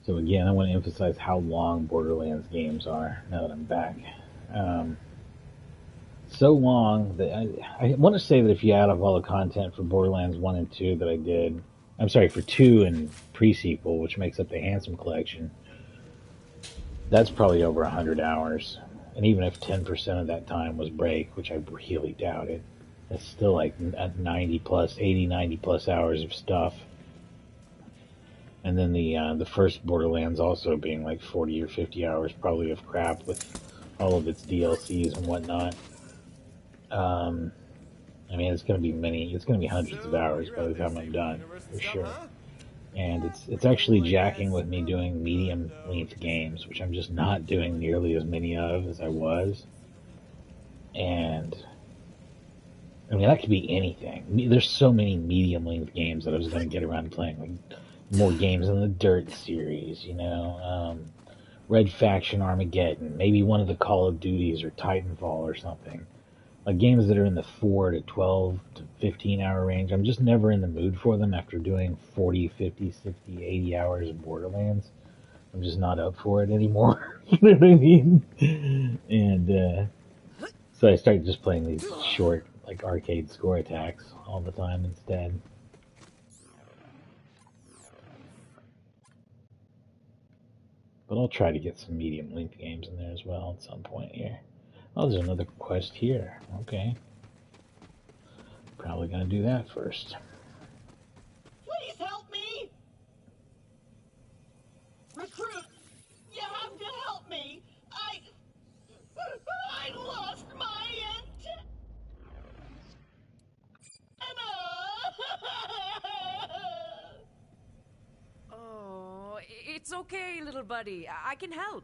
So again, I want to emphasize how long Borderlands games are now that I'm back. So long that I want to say that if you add up all the content for Borderlands 1 and 2 that I did, I'm sorry, for 2 and pre-sequel, which makes up the Handsome Collection, that's probably over 100 hours. And even if 10% of that time was break, which I really doubt it, that's still like 90 plus, 80, 90 plus hours of stuff. And then the first Borderlands also being like 40 or 50 hours probably of crap with all of its DLCs and whatnot. I mean, it's going to be hundreds of hours by the time I'm done, for sure. And it's actually jacking with me doing medium length games, which I'm just not doing nearly as many of as I was. And I mean, that could be anything. There's so many medium length games that I was going to get around to playing, like more games in the Dirt series, Red Faction, Armageddon, maybe one of the Call of Duties or Titanfall or something. Like games that are in the 4 to 12 to 15 hour range. I'm just never in the mood for them after doing 40, 50, 60, 80 hours of Borderlands. I'm just not up for it anymore. You know what I mean? And so I started just playing these short, like arcade score attacks all the time instead. But I'll try to get some medium length games in there as well at some point here. Oh, there's another quest here. Okay. Probably gonna do that first. Please help me! Recruit, you have to help me! I lost my Oh, it's okay, little buddy. I can help.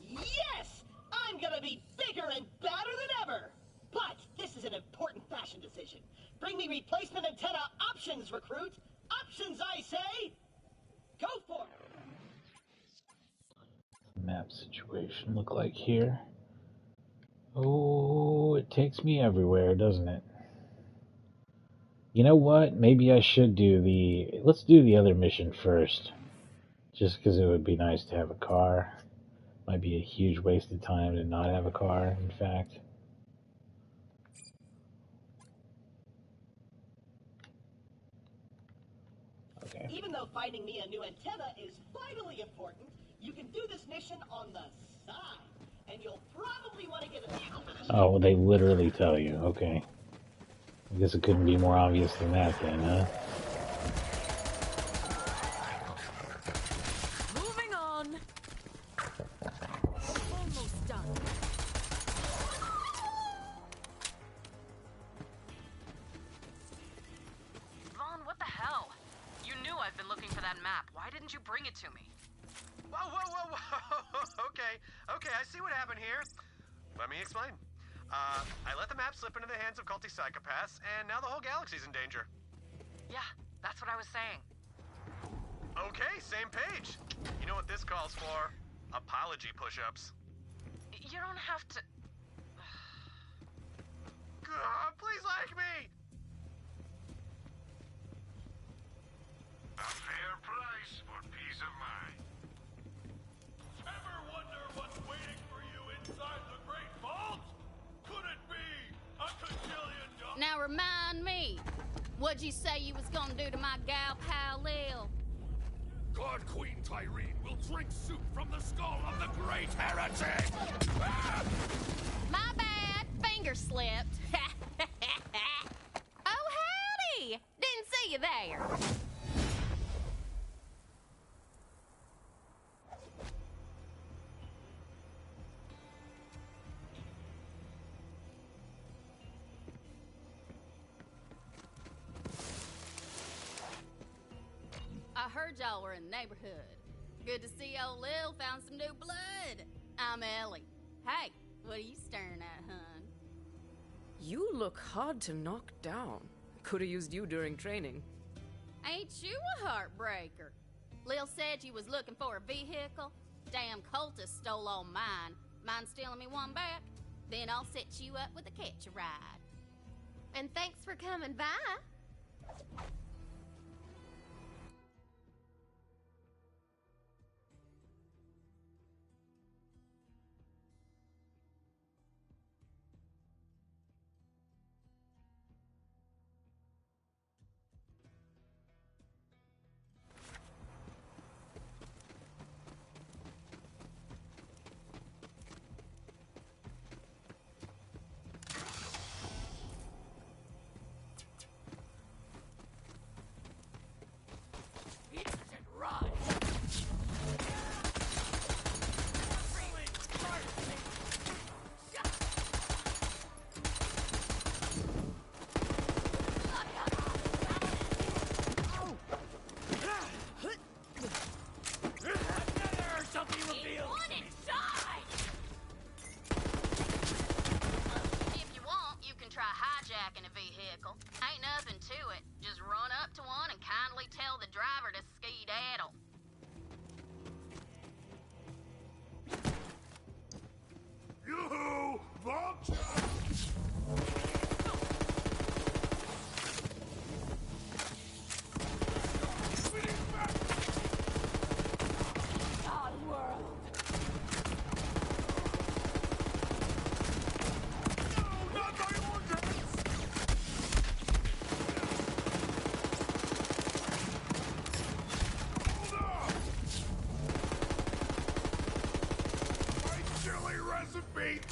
Yes! I'm gonna be bigger and badder than ever! But this is an important fashion decision. Bring me replacement antenna options, recruit! Options, I say! Go for it! Map situation look like here. Oh, it takes me everywhere, doesn't it? You know what? Maybe I should let's do the other mission first. Just because it would be nice to have a car. Might be a huge waste of time to not have a car, in fact. Okay. Even though finding me a new antenna is vitally important, you can do this mission on the side. And you'll probably want to get a vehicle for this. Oh, well, they literally tell you. Okay. I guess it couldn't be more obvious than that then, huh? Moving on. Almost done. Vaughn, what the hell? You knew I've been looking for that map. Why didn't you bring it to me? Whoa. Okay, I see what happened here. Let me explain. I let the map slip into the hands of culty psychopaths, and now the whole galaxy's in danger. Yeah, that's what I was saying. Okay, same page. You know what this calls for? Apology push-ups. You don't have to... God, please like me! A fair price for peace of mind. Ever wonder what's waiting for you inside the Great Vault? Could it be a cajillion dollars? Now remind me, what'd you say you was gonna do to my gal pal Lil? God Queen Tyreen will drink soup from the skull of the great heretic! Ah! My bad, finger slipped. Oh, howdy! Didn't see you there. I heard y'all were in the neighborhood. Good to see old Lil found some new blood. I'm Ellie. Hey, what are you staring at, hun? You look hard to knock down. Could have used you during training. Ain't you a heartbreaker? Lil said you was looking for a vehicle. Damn cultist stole all mine. Mind stealing me one back? Then I'll set you up with a catch a ride. And thanks for coming by.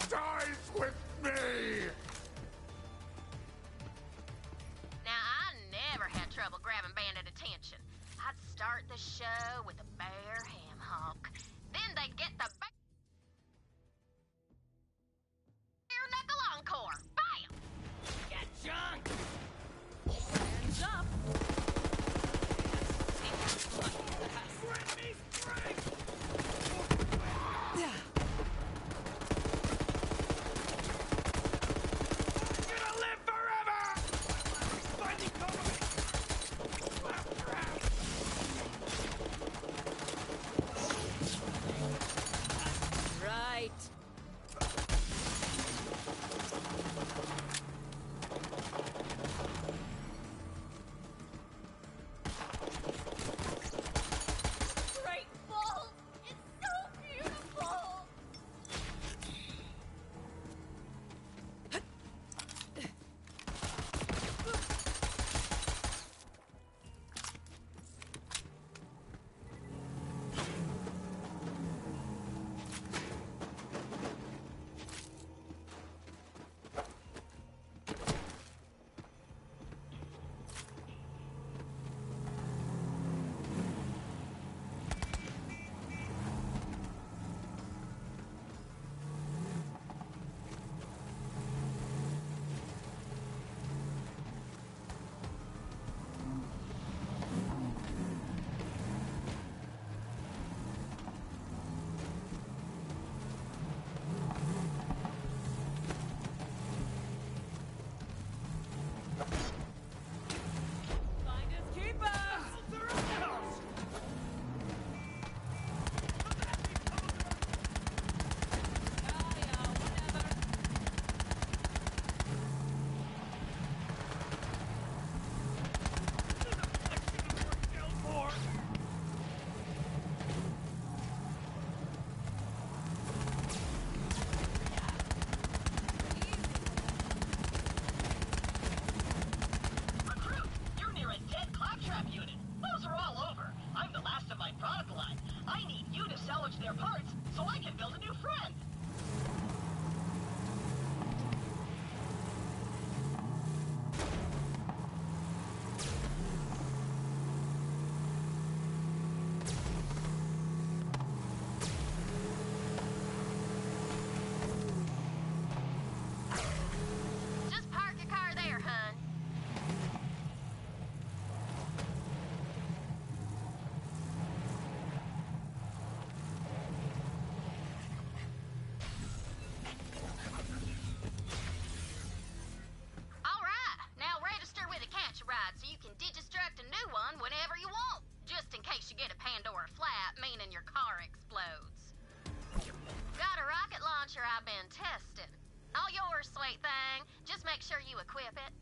dies with me! Now, I never had trouble grabbing bandit attention. I'd start the show with a bare ham hock. Then they'd get the bare knuckle encore. Bam! Get junked! Hands up! Right. Great balls! It's so beautiful! Finders keepers! Recruit, you're near a dead claptrap unit. Those are all over. I'm the last of my product line. I need you to salvage their parts so I can build a new friend. Just park your car there, hun. All right, now register with a catch a ride so you can digistruct a new one whenever you want. Just in case you get a Pandora flat, meaning your car explodes. Got a rocket launcher I've been testing. All yours, sweet thing. Just make sure you equip it.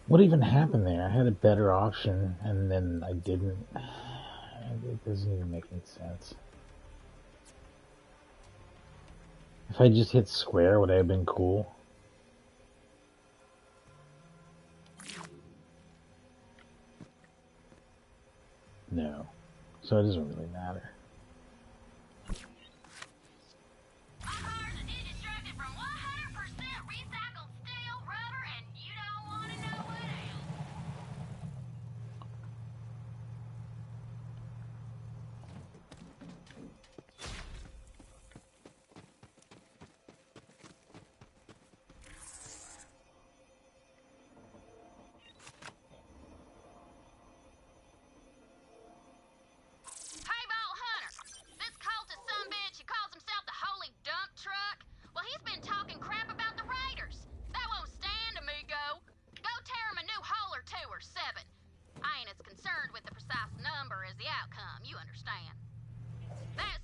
What even happened there? I had a better option, and then I didn't. It doesn't even make any sense. If I just hit square, would I have been cool? No. So it doesn't really matter. My cars are digistructed from 100% recycled steel, rubber, and you don't want to know what else. Hey, ball concerned with the precise number as the outcome, you understand. That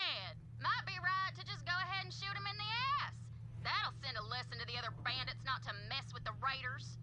said, might be right to just go ahead and shoot him in the ass. That'll send a lesson to the other bandits not to mess with the raiders.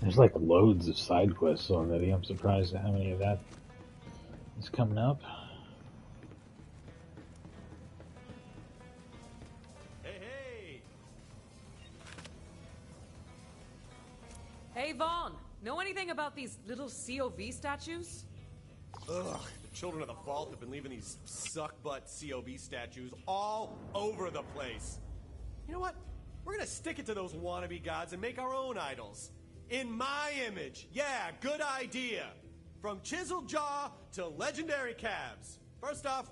There's like loads of side quests already. I'm surprised at how many of that is coming up. Hey! Hey, Vaughn. Know anything about these little COV statues? Ugh, the children of the Vault have been leaving these suck-butt COV statues all over the place. You know what? We're gonna stick it to those wannabe gods and make our own idols. In my image. Yeah, good idea. From Chiseled Jaw to Legendary Calves. First off,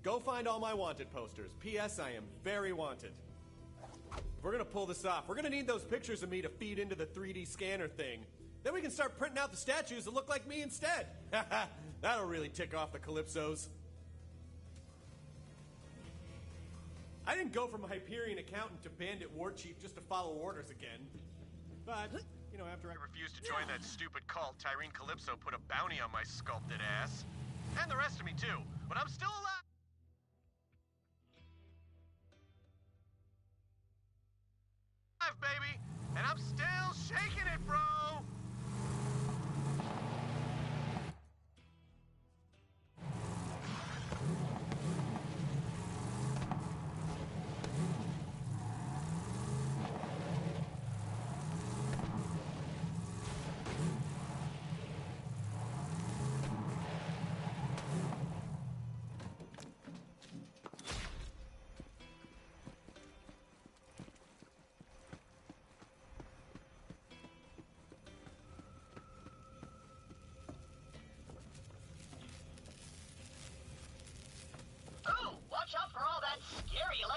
go find all my wanted posters. P.S. I am very wanted. If we're gonna pull this off, we're gonna need those pictures of me to feed into the 3D scanner thing. Then we can start printing out the statues that look like me instead. That'll really tick off the Calypsos. I didn't go from Hyperion accountant to bandit war chief just to follow orders again. But, you know, after I Refused to join that stupid cult, Tyrene Calypso put a bounty on my sculpted ass. And the rest of me too, but I'm still alive. Baby, and I'm still shaking it, bro.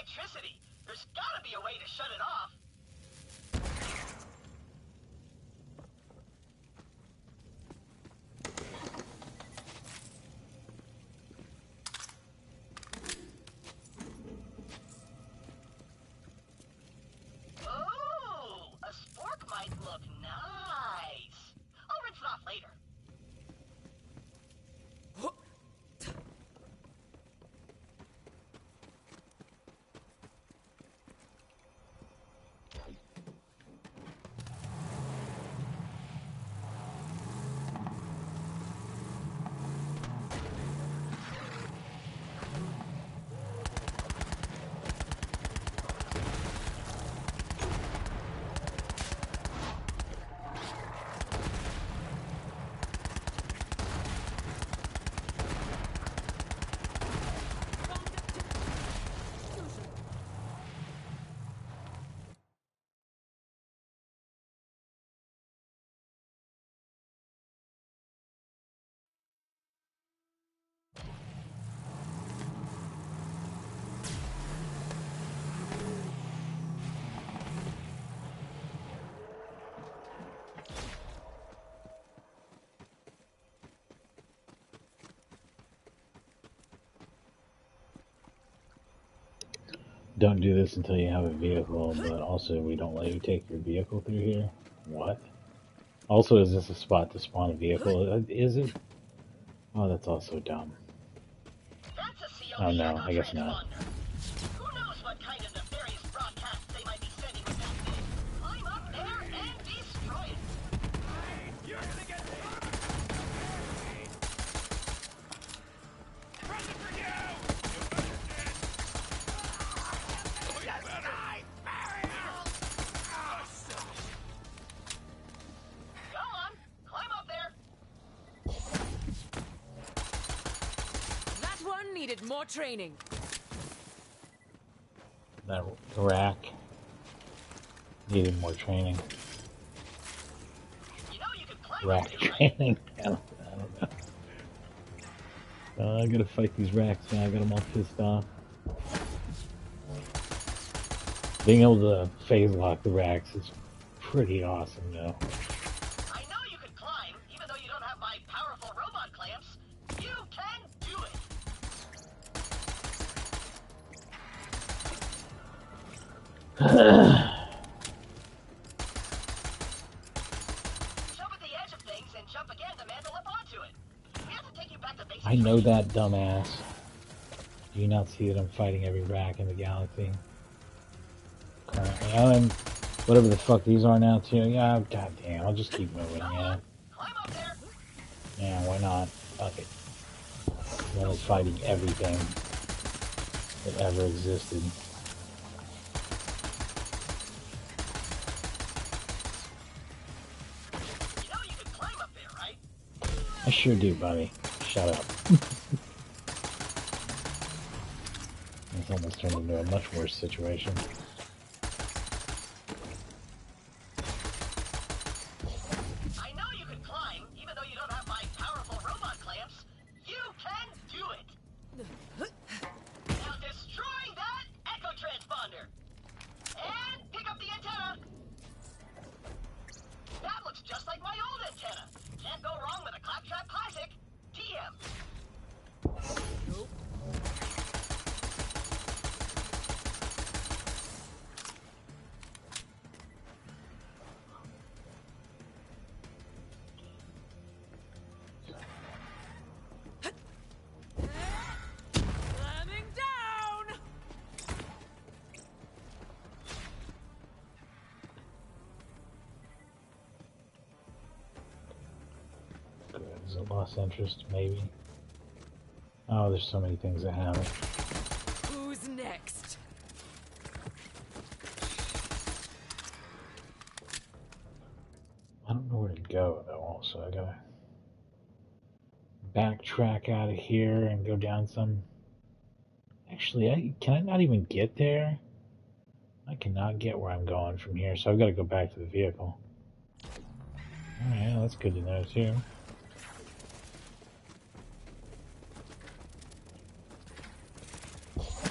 electricity. There's gotta be a way to shut it off. Oh, a spork might look nice. I'll rinse it off later. Don't do this until you have a vehicle, but also we don't let you take your vehicle through here. What? Also, is this a spot to spawn a vehicle? Is it? Oh, that's also dumb. Oh no, I guess not. Who knows what kind of nefarious broadcasts they might be sending with that thing? Climb up there and destroy it. You're gonna get present for you! Go on, climb up there. That one needed more training. That rack needed more training. You know you can climb Rack up there, right? training. I don't know. I gotta fight these racks now. I got them all pissed off. Being able to phase lock the racks is pretty awesome, though. I know you can climb, even though you don't have my powerful robot clamps. You can do it. Jump at the edge of things and jump again to mantle up onto it. We have to take you back to basic I know training. that, dumbass. Do you not see that I'm fighting every rack in the galaxy? Currently. And whatever the fuck these are now, too. Yeah, goddamn. I'll just keep moving, yeah. Climb up there. Yeah, why not? Fuck it. I'm only fighting everything that ever existed. You know you can climb up there, right? I sure do, buddy. Shut up. It's almost turned into a much worse situation. I know you can climb, even though you don't have my powerful robot clamps. You can do it. Now destroy that echo transponder. And pick up the antenna. That looks just like my old antenna. Can't go wrong with a Claptrap Classic. TM. Slamming down! Good. Is it lost interest? Maybe. Oh, there's so many things that have it. Who's next? I don't know where to go, though, also. I gotta backtrack out of here and go down some... Actually, can I not even get there? I cannot get where I'm going from here, so I've got to go back to the vehicle. Alright, well, that's good to know, too.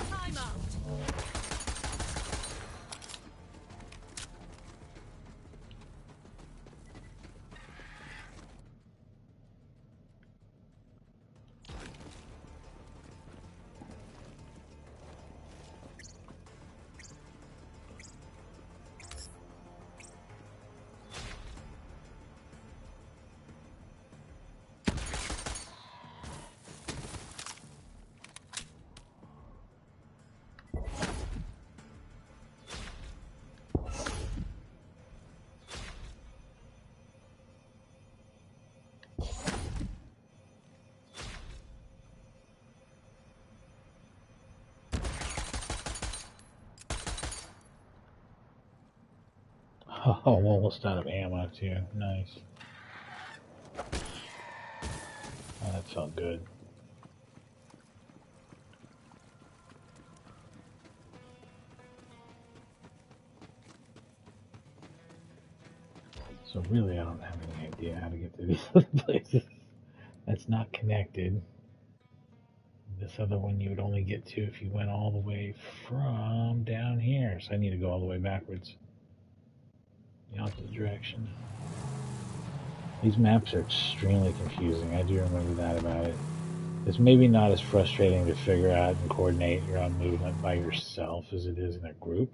Time out! Oh, I'm almost out of ammo, too. Nice. Oh, that felt good. So really, I don't have any idea how to get to these other places. That's not connected. This other one you would only get to if you went all the way from down here. So I need to go all the way backwards. The opposite direction. These maps are extremely confusing. I do remember that about it. It's maybe not as frustrating to figure out and coordinate your own movement by yourself as it is in a group.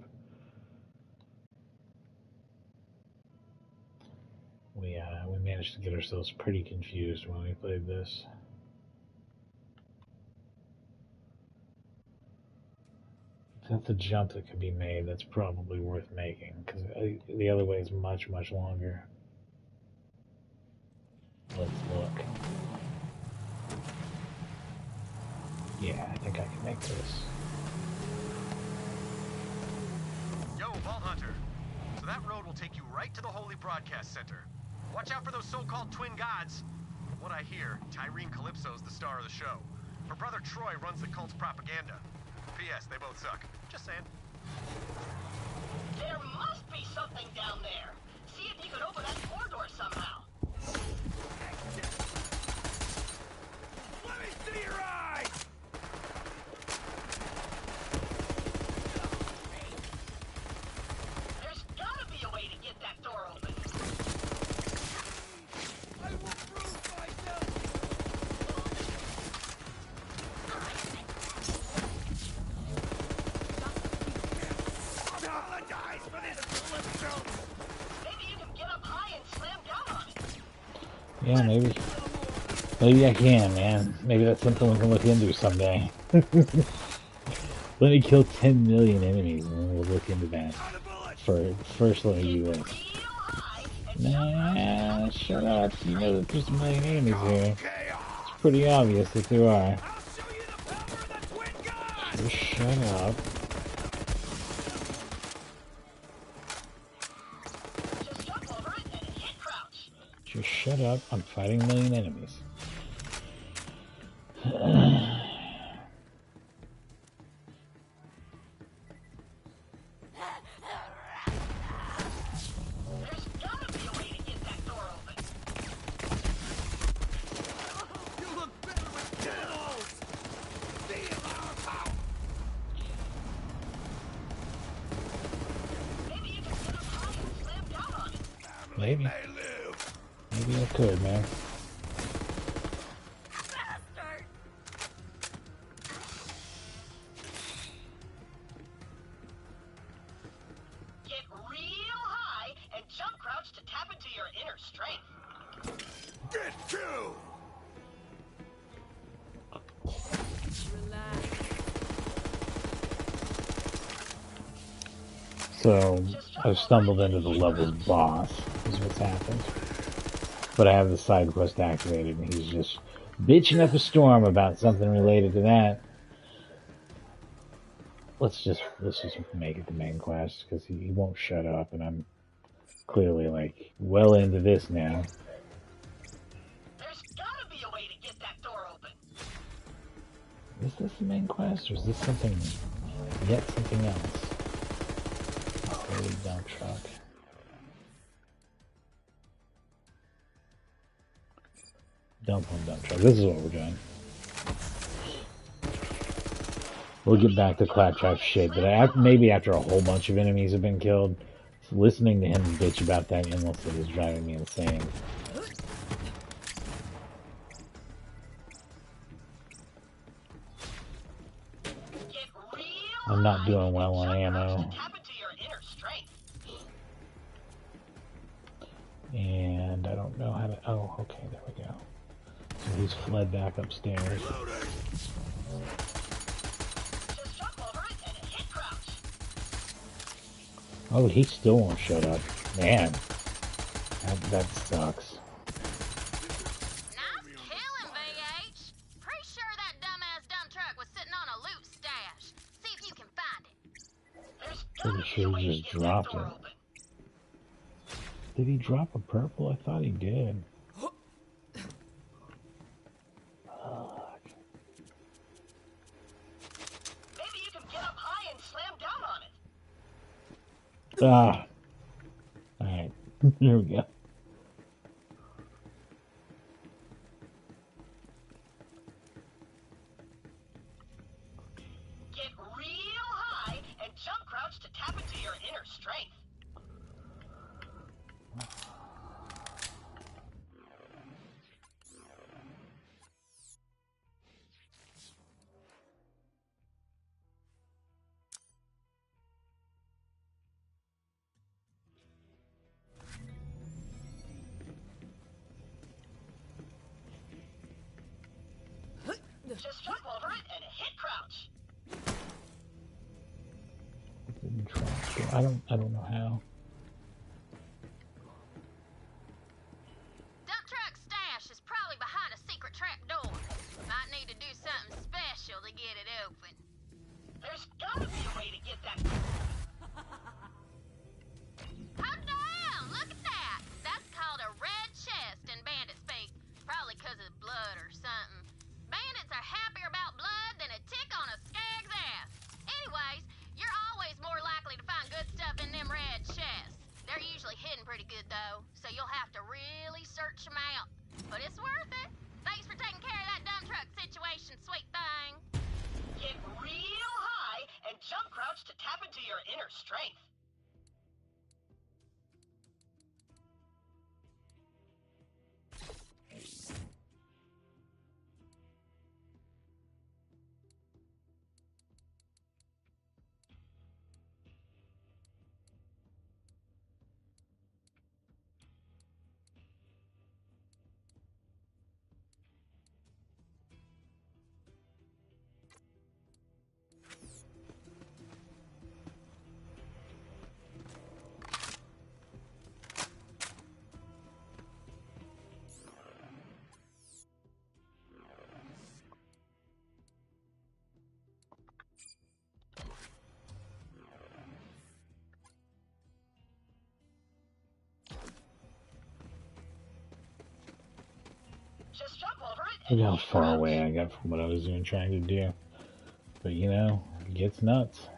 We managed to get ourselves pretty confused when we played this. If that's a jump that can be made, that's probably worth making, because the other way is much, much longer. Let's look. Yeah, I think I can make this. Yo, Vault Hunter. So that road will take you right to the Holy Broadcast Center. Watch out for those so-called twin gods. From what I hear, Tyreen Calypso's the star of the show. Her brother Troy runs the cult's propaganda. P.S. They both suck. Just saying. There must be something down there. See if you can open that corridor somehow. Let me see your eyes! There's gotta be a way to get that door open. I will prove myself! Apologize for this calypso! Maybe you can get up high and slam down on it. Yeah, maybe. Maybe I can, man. Maybe that's something we can look into someday. Let me kill 10 million enemies and then we'll look into that. First, let me do this. Nah, shut up. You know that there's a million enemies here. It's pretty obvious that there are. Just shut up. Just jump over it and hit crouch. Just shut up. I'm fighting a million enemies. There's gotta be a way to get that door open. You look better with kills! See power! Maybe you can get up high and slam down on it. Maybe. They live! Maybe I could, man. Get real high and jump crouch to tap into your inner strength. Get two! So, I've stumbled into the level's boss, is what's happened. But I have the side quest activated, and he's just bitching up a storm about something related to that. Let's just make it the main quest, because he won't shut up, and I'm clearly, like, well into this now. There's gotta be a way to get that door open. Is this the main quest, or is this something else? Holy dump truck. Dump truck. This is what we're doing. We'll get back to Claptrap's shit, but maybe after a whole bunch of enemies have been killed, listening to him bitch about that endlessly is driving me insane. I'm not doing well on ammo. And I don't know how to... Oh, okay, there we go. So he's fled back upstairs. Oh, he still won't shut up. Man, that sucks. Nice killing, VH. Pretty sure that dumbass dump truck was sitting on a loot stash. See if you can find it. Pretty sure he just dropped it. Did he drop a purple? I thought he did. Maybe you can get up high and slam down on it. Ah. Alright. Here we go. Get real high and jump crouch to tap into your inner strength. Just jump over it and hit crouch. I don't know how. Dump truck stash is probably behind a secret trap door. Might need to do something special to get it open. There's gotta be a way to get that. Hold down! Look at that! That's called a red chest in bandit speak. Probably 'cause of blood or something. Bandits are happier about blood than a tick on a skag's ass. Anyways, you're always more inner strength. Just jump over it. Look how far away I got from what I was even trying to do. But you know, it gets nuts.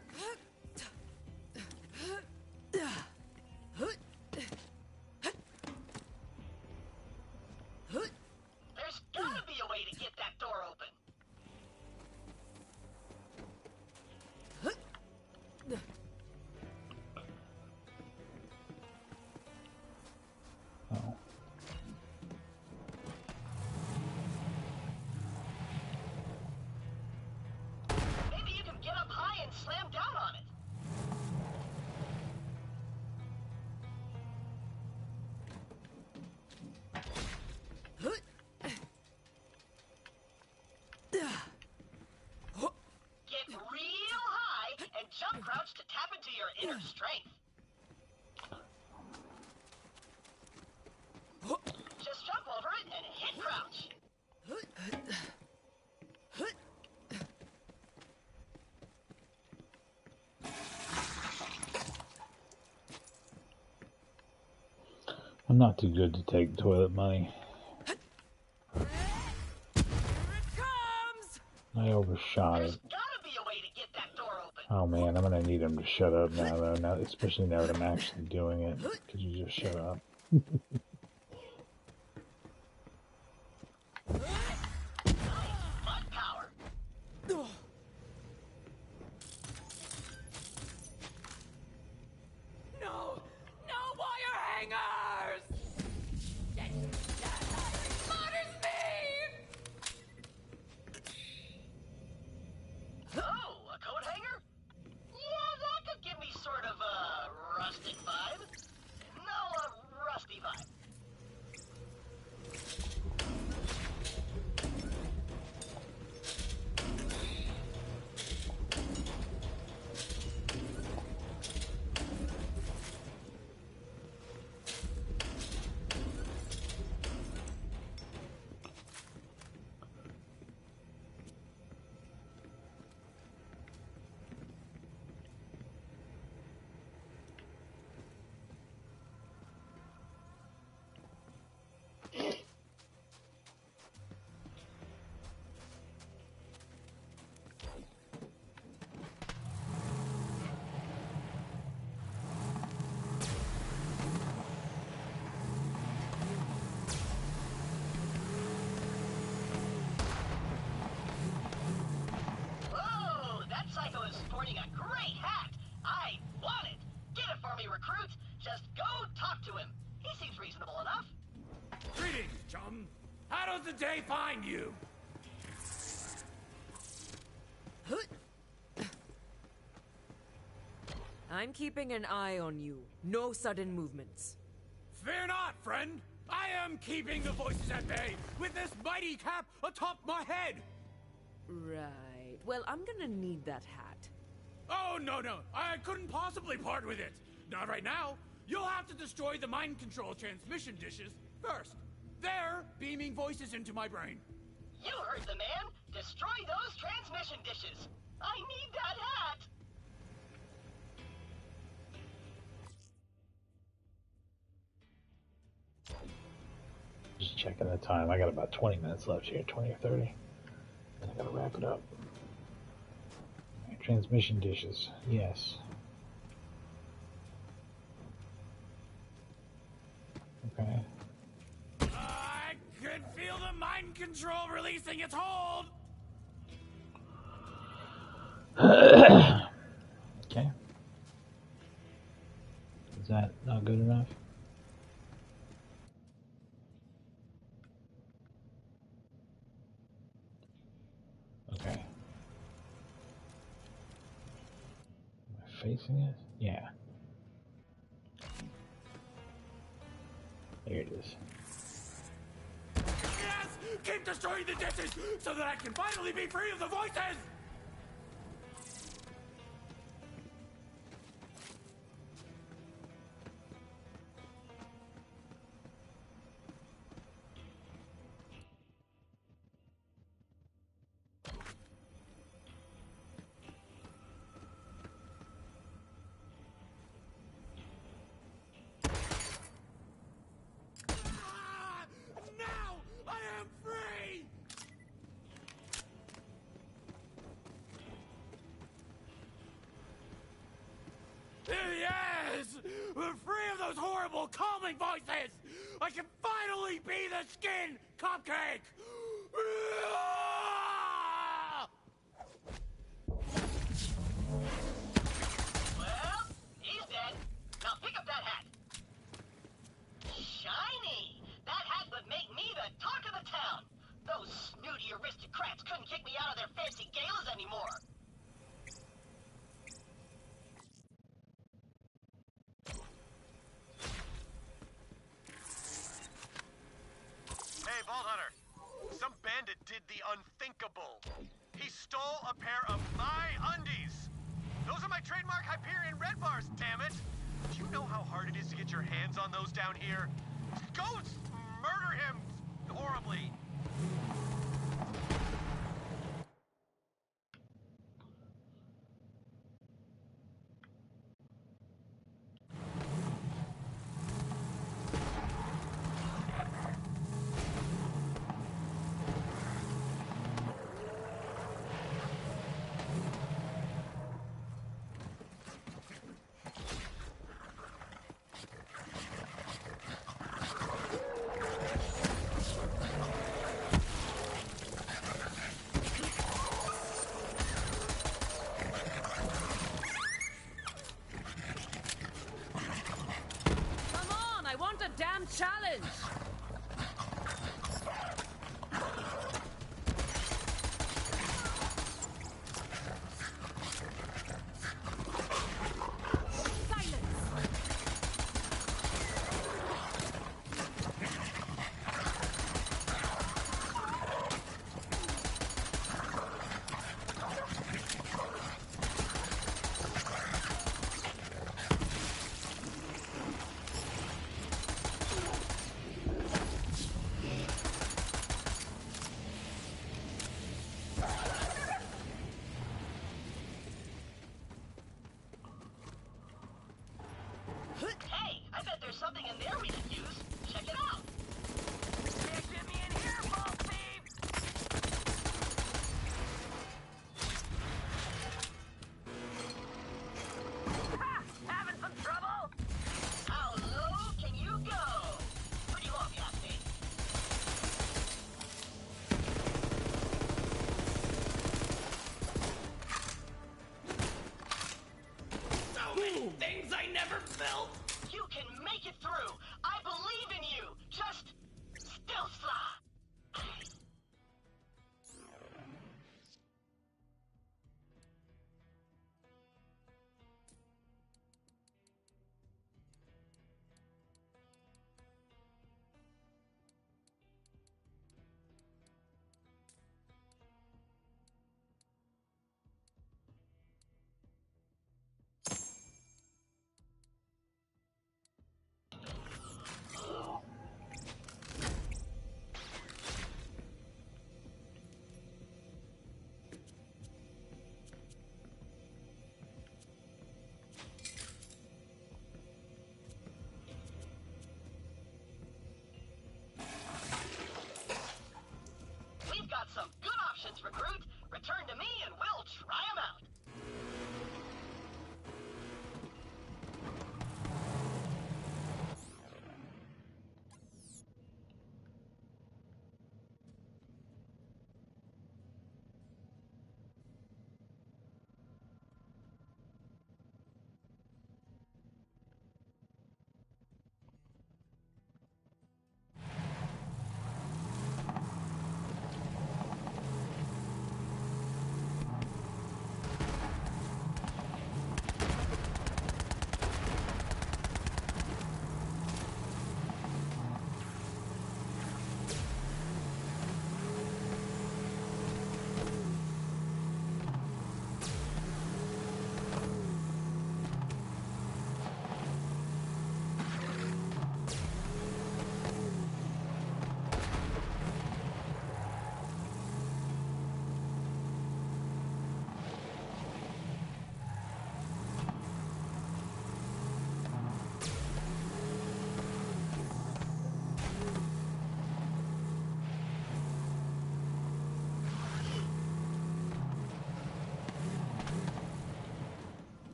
There's gotta be a way to get that door open. Oh. Maybe you can get up high and slam down on it. Get real high and jump crouch to tap into your inner strength. Just jump over it and hit crouch. I'm not too good to take toilet money. Here it comes! I overshot There's it. gotta be a way to get that door open. Oh man, I'm gonna need him to shut up now though. Now, especially now that I'm actually doing it. Could you just shut up? Butt power. No! No wire hangers! Murders me! Oh, a coat hanger? Yeah, that could give me sort of a rustic vibe. No, a rusty vibe. Whoa, that psycho is sporting a great hat. I want it. Get it for me, recruit. Just go talk to him. He seems reasonable enough. Greetings, chum. How does the day find you? I'm keeping an eye on you. No sudden movements. Fear not, friend. I am keeping the voices at bay with this mighty cap atop my head. Right. Well, I'm gonna need that hat. Oh, no. I couldn't possibly part with it. Not right now. You'll have to destroy the mind control transmission dishes first. They're beaming voices into my brain. You heard the man. Destroy those transmission dishes. I need that hat. Just checking the time. I got about 20 minutes left here, 20 or 30. Then I gotta wrap it up. Transmission dishes, yes. Okay. I could feel the mind control releasing its hold. Okay. facing it? Yeah. There it is. Yes! Keep destroying the dishes so that I can finally be free of the voices! Now I am free! Yes! We're free of those horrible calming voices! I can finally be the skin cupcake! Well, he's dead. Now pick up that hat. Shiny! That hat would make me the talk of the town. Those snooty aristocrats couldn't kick me out of their fancy galas anymore. Hey, Vault Hunter. Some bandit did the unthinkable. He stole a pair of my undies. Those are my trademark Hyperion red bars, damn it. Do you know how hard it is to get your hands on those down here? Go murder him horribly. Come on, I want a damn challenge! Hey, I bet there's something in there we can use. Check it out. Can't get me in here, ball thief! Ha! Having some trouble? How low can you go? Pretty low, if you ask me. So many things I never built! You can make it through. I believe in you. Just still fly. We've got some good options, recruit. Return to me and we'll try them out.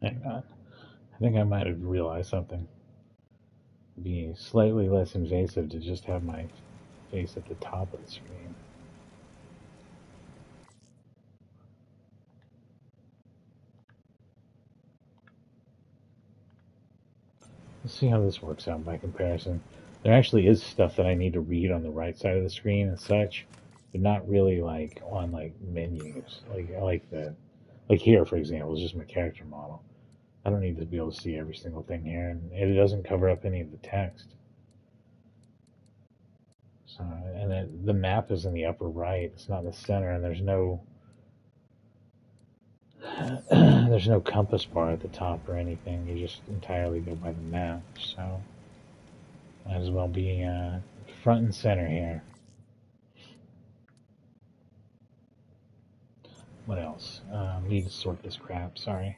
Hang on. I think I might have realized something. It'd be slightly less invasive to just have my face at the top of the screen. Let's see how this works out by comparison. There actually is stuff that I need to read on the right side of the screen and such, but not really like on like menus. Like here, for example, is just my character model. I don't need to be able to see every single thing here, and it doesn't cover up any of the text. So, and the map is in the upper right. It's not in the center, and there's no there's no compass bar at the top or anything. You just entirely go by the map. So, might as well be front and center here. What else? Need to sort this crap. Sorry.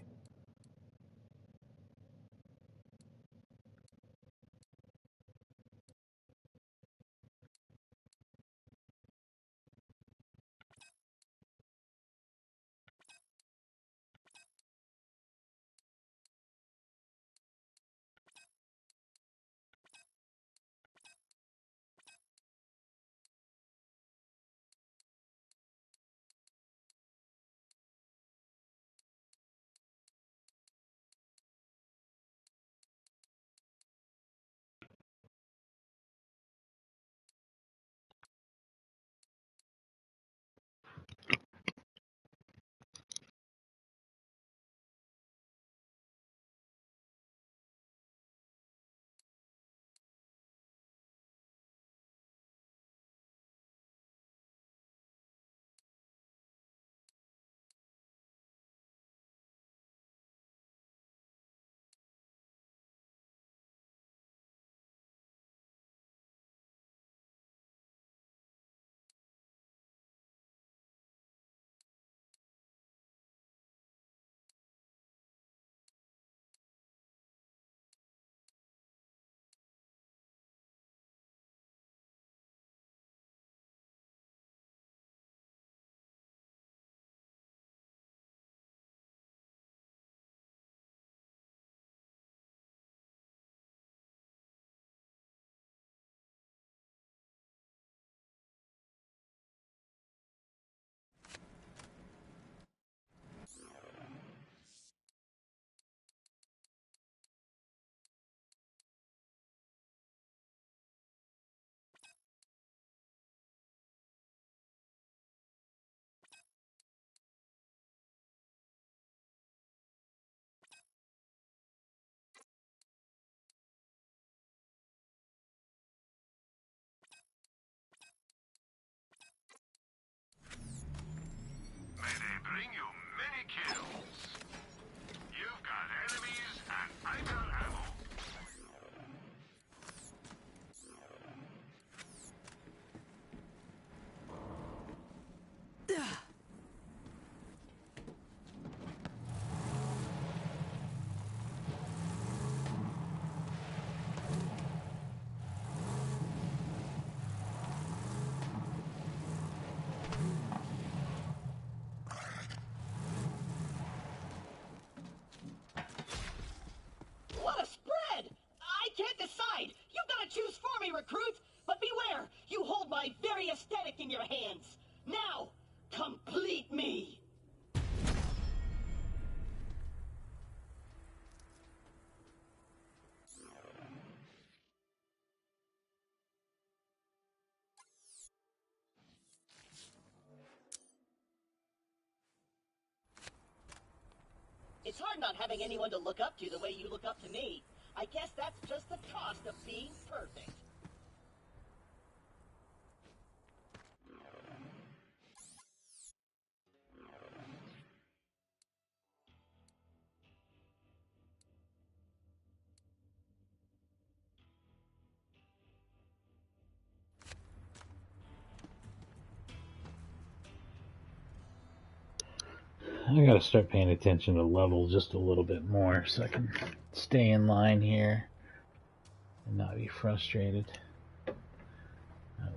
May they bring you many kills. You've got enemies and I've got ammo. What a spread! I can't decide. You've got to choose for me, recruit. But beware, you hold my very aesthetic in your hands. Now, complete me. It's hard not having anyone to look up to the way you look up to me. I guess that's just the cost of being perfect. I gotta start paying attention to level just a little bit more so I can stay in line here and not be frustrated. It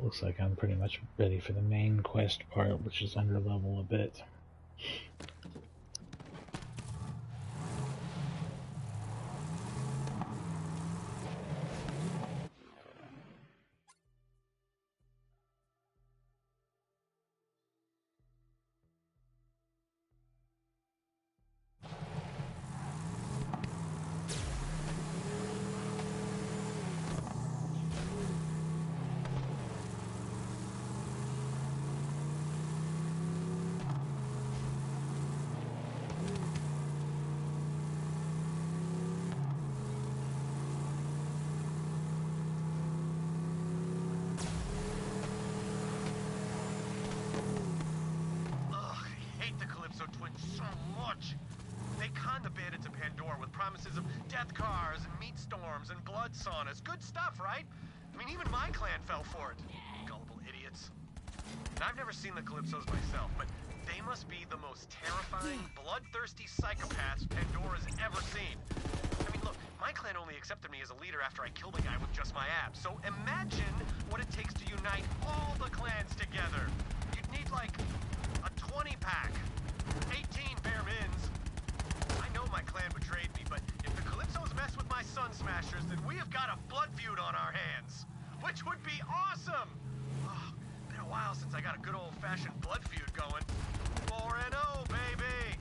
looks like I'm pretty much ready for the main quest part, which is under level a bit. torch. They conned the bandits of Pandora with promises of death cars and meat storms and blood saunas. Good stuff, right? I mean, even my clan fell for it. Gullible idiots. And I've never seen the Calypsos myself, but they must be the most terrifying, bloodthirsty psychopaths Pandora's ever seen. I mean, look, my clan only accepted me as a leader after I killed a guy with just my abs. So imagine what it takes to unite all the clans together. You'd need, like, a 20-pack, 18 bare mins. I know my clan betrayed me, but if the Calypsos mess with my Sun Smashers, then we have got a blood feud on our hands. Which would be awesome! Oh, been a while since I got a good old-fashioned blood feud going. 4-0, baby!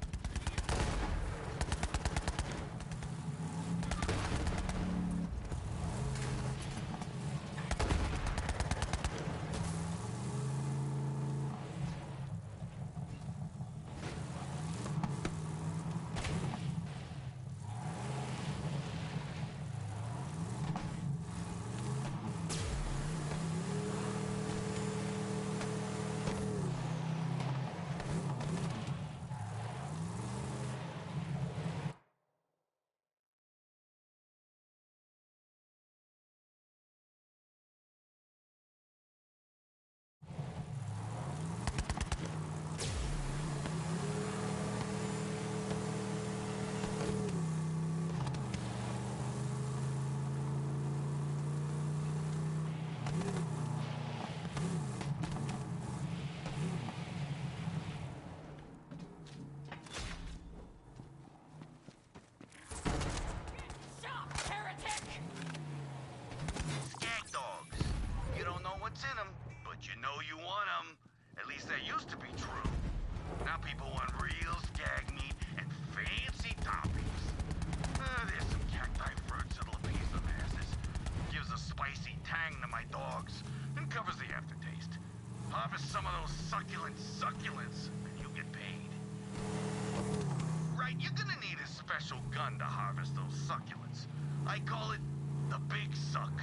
Harvest some of those succulents, and you get paid. Right, you're gonna need a special gun to harvest those succulents. I call it the Big Suck.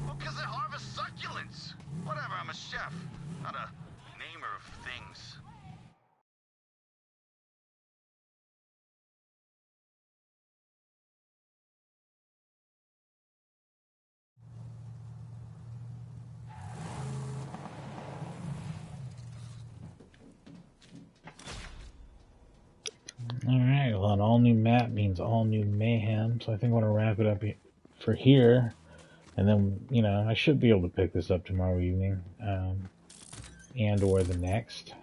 Well, 'cause it harvests succulents. Whatever, I'm a chef, not a namer of things. Alright, well, an all-new map means all-new mayhem, so I think I want to wrap it up for here, and then, you know, I should be able to pick this up tomorrow evening, and or the next.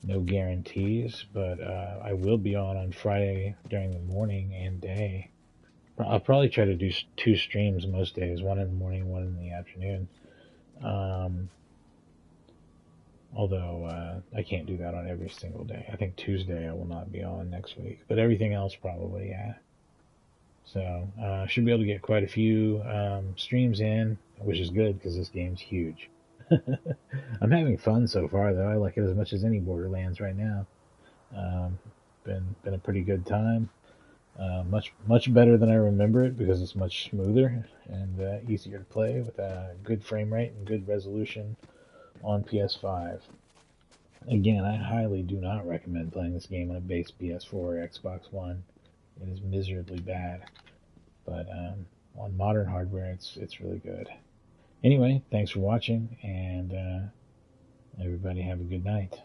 No guarantees, but I will be on Friday during the morning and day. I'll probably try to do 2 streams most days, one in the morning, one in the afternoon. Although I can't do that on every single day. I think Tuesday I will not be on next week, but everything else probably, yeah. So should be able to get quite a few streams in, which is good because this game's huge. I'm having fun so far, though. I like it as much as any Borderlands right now. Been a pretty good time. Much better than I remember it because it's much smoother and easier to play with a good frame rate and good resolution on PS5. Again, I highly do not recommend playing this game on a base PS4 or Xbox One. It is miserably bad. But on modern hardware, it's really good. Anyway, thanks for watching, and everybody have a good night.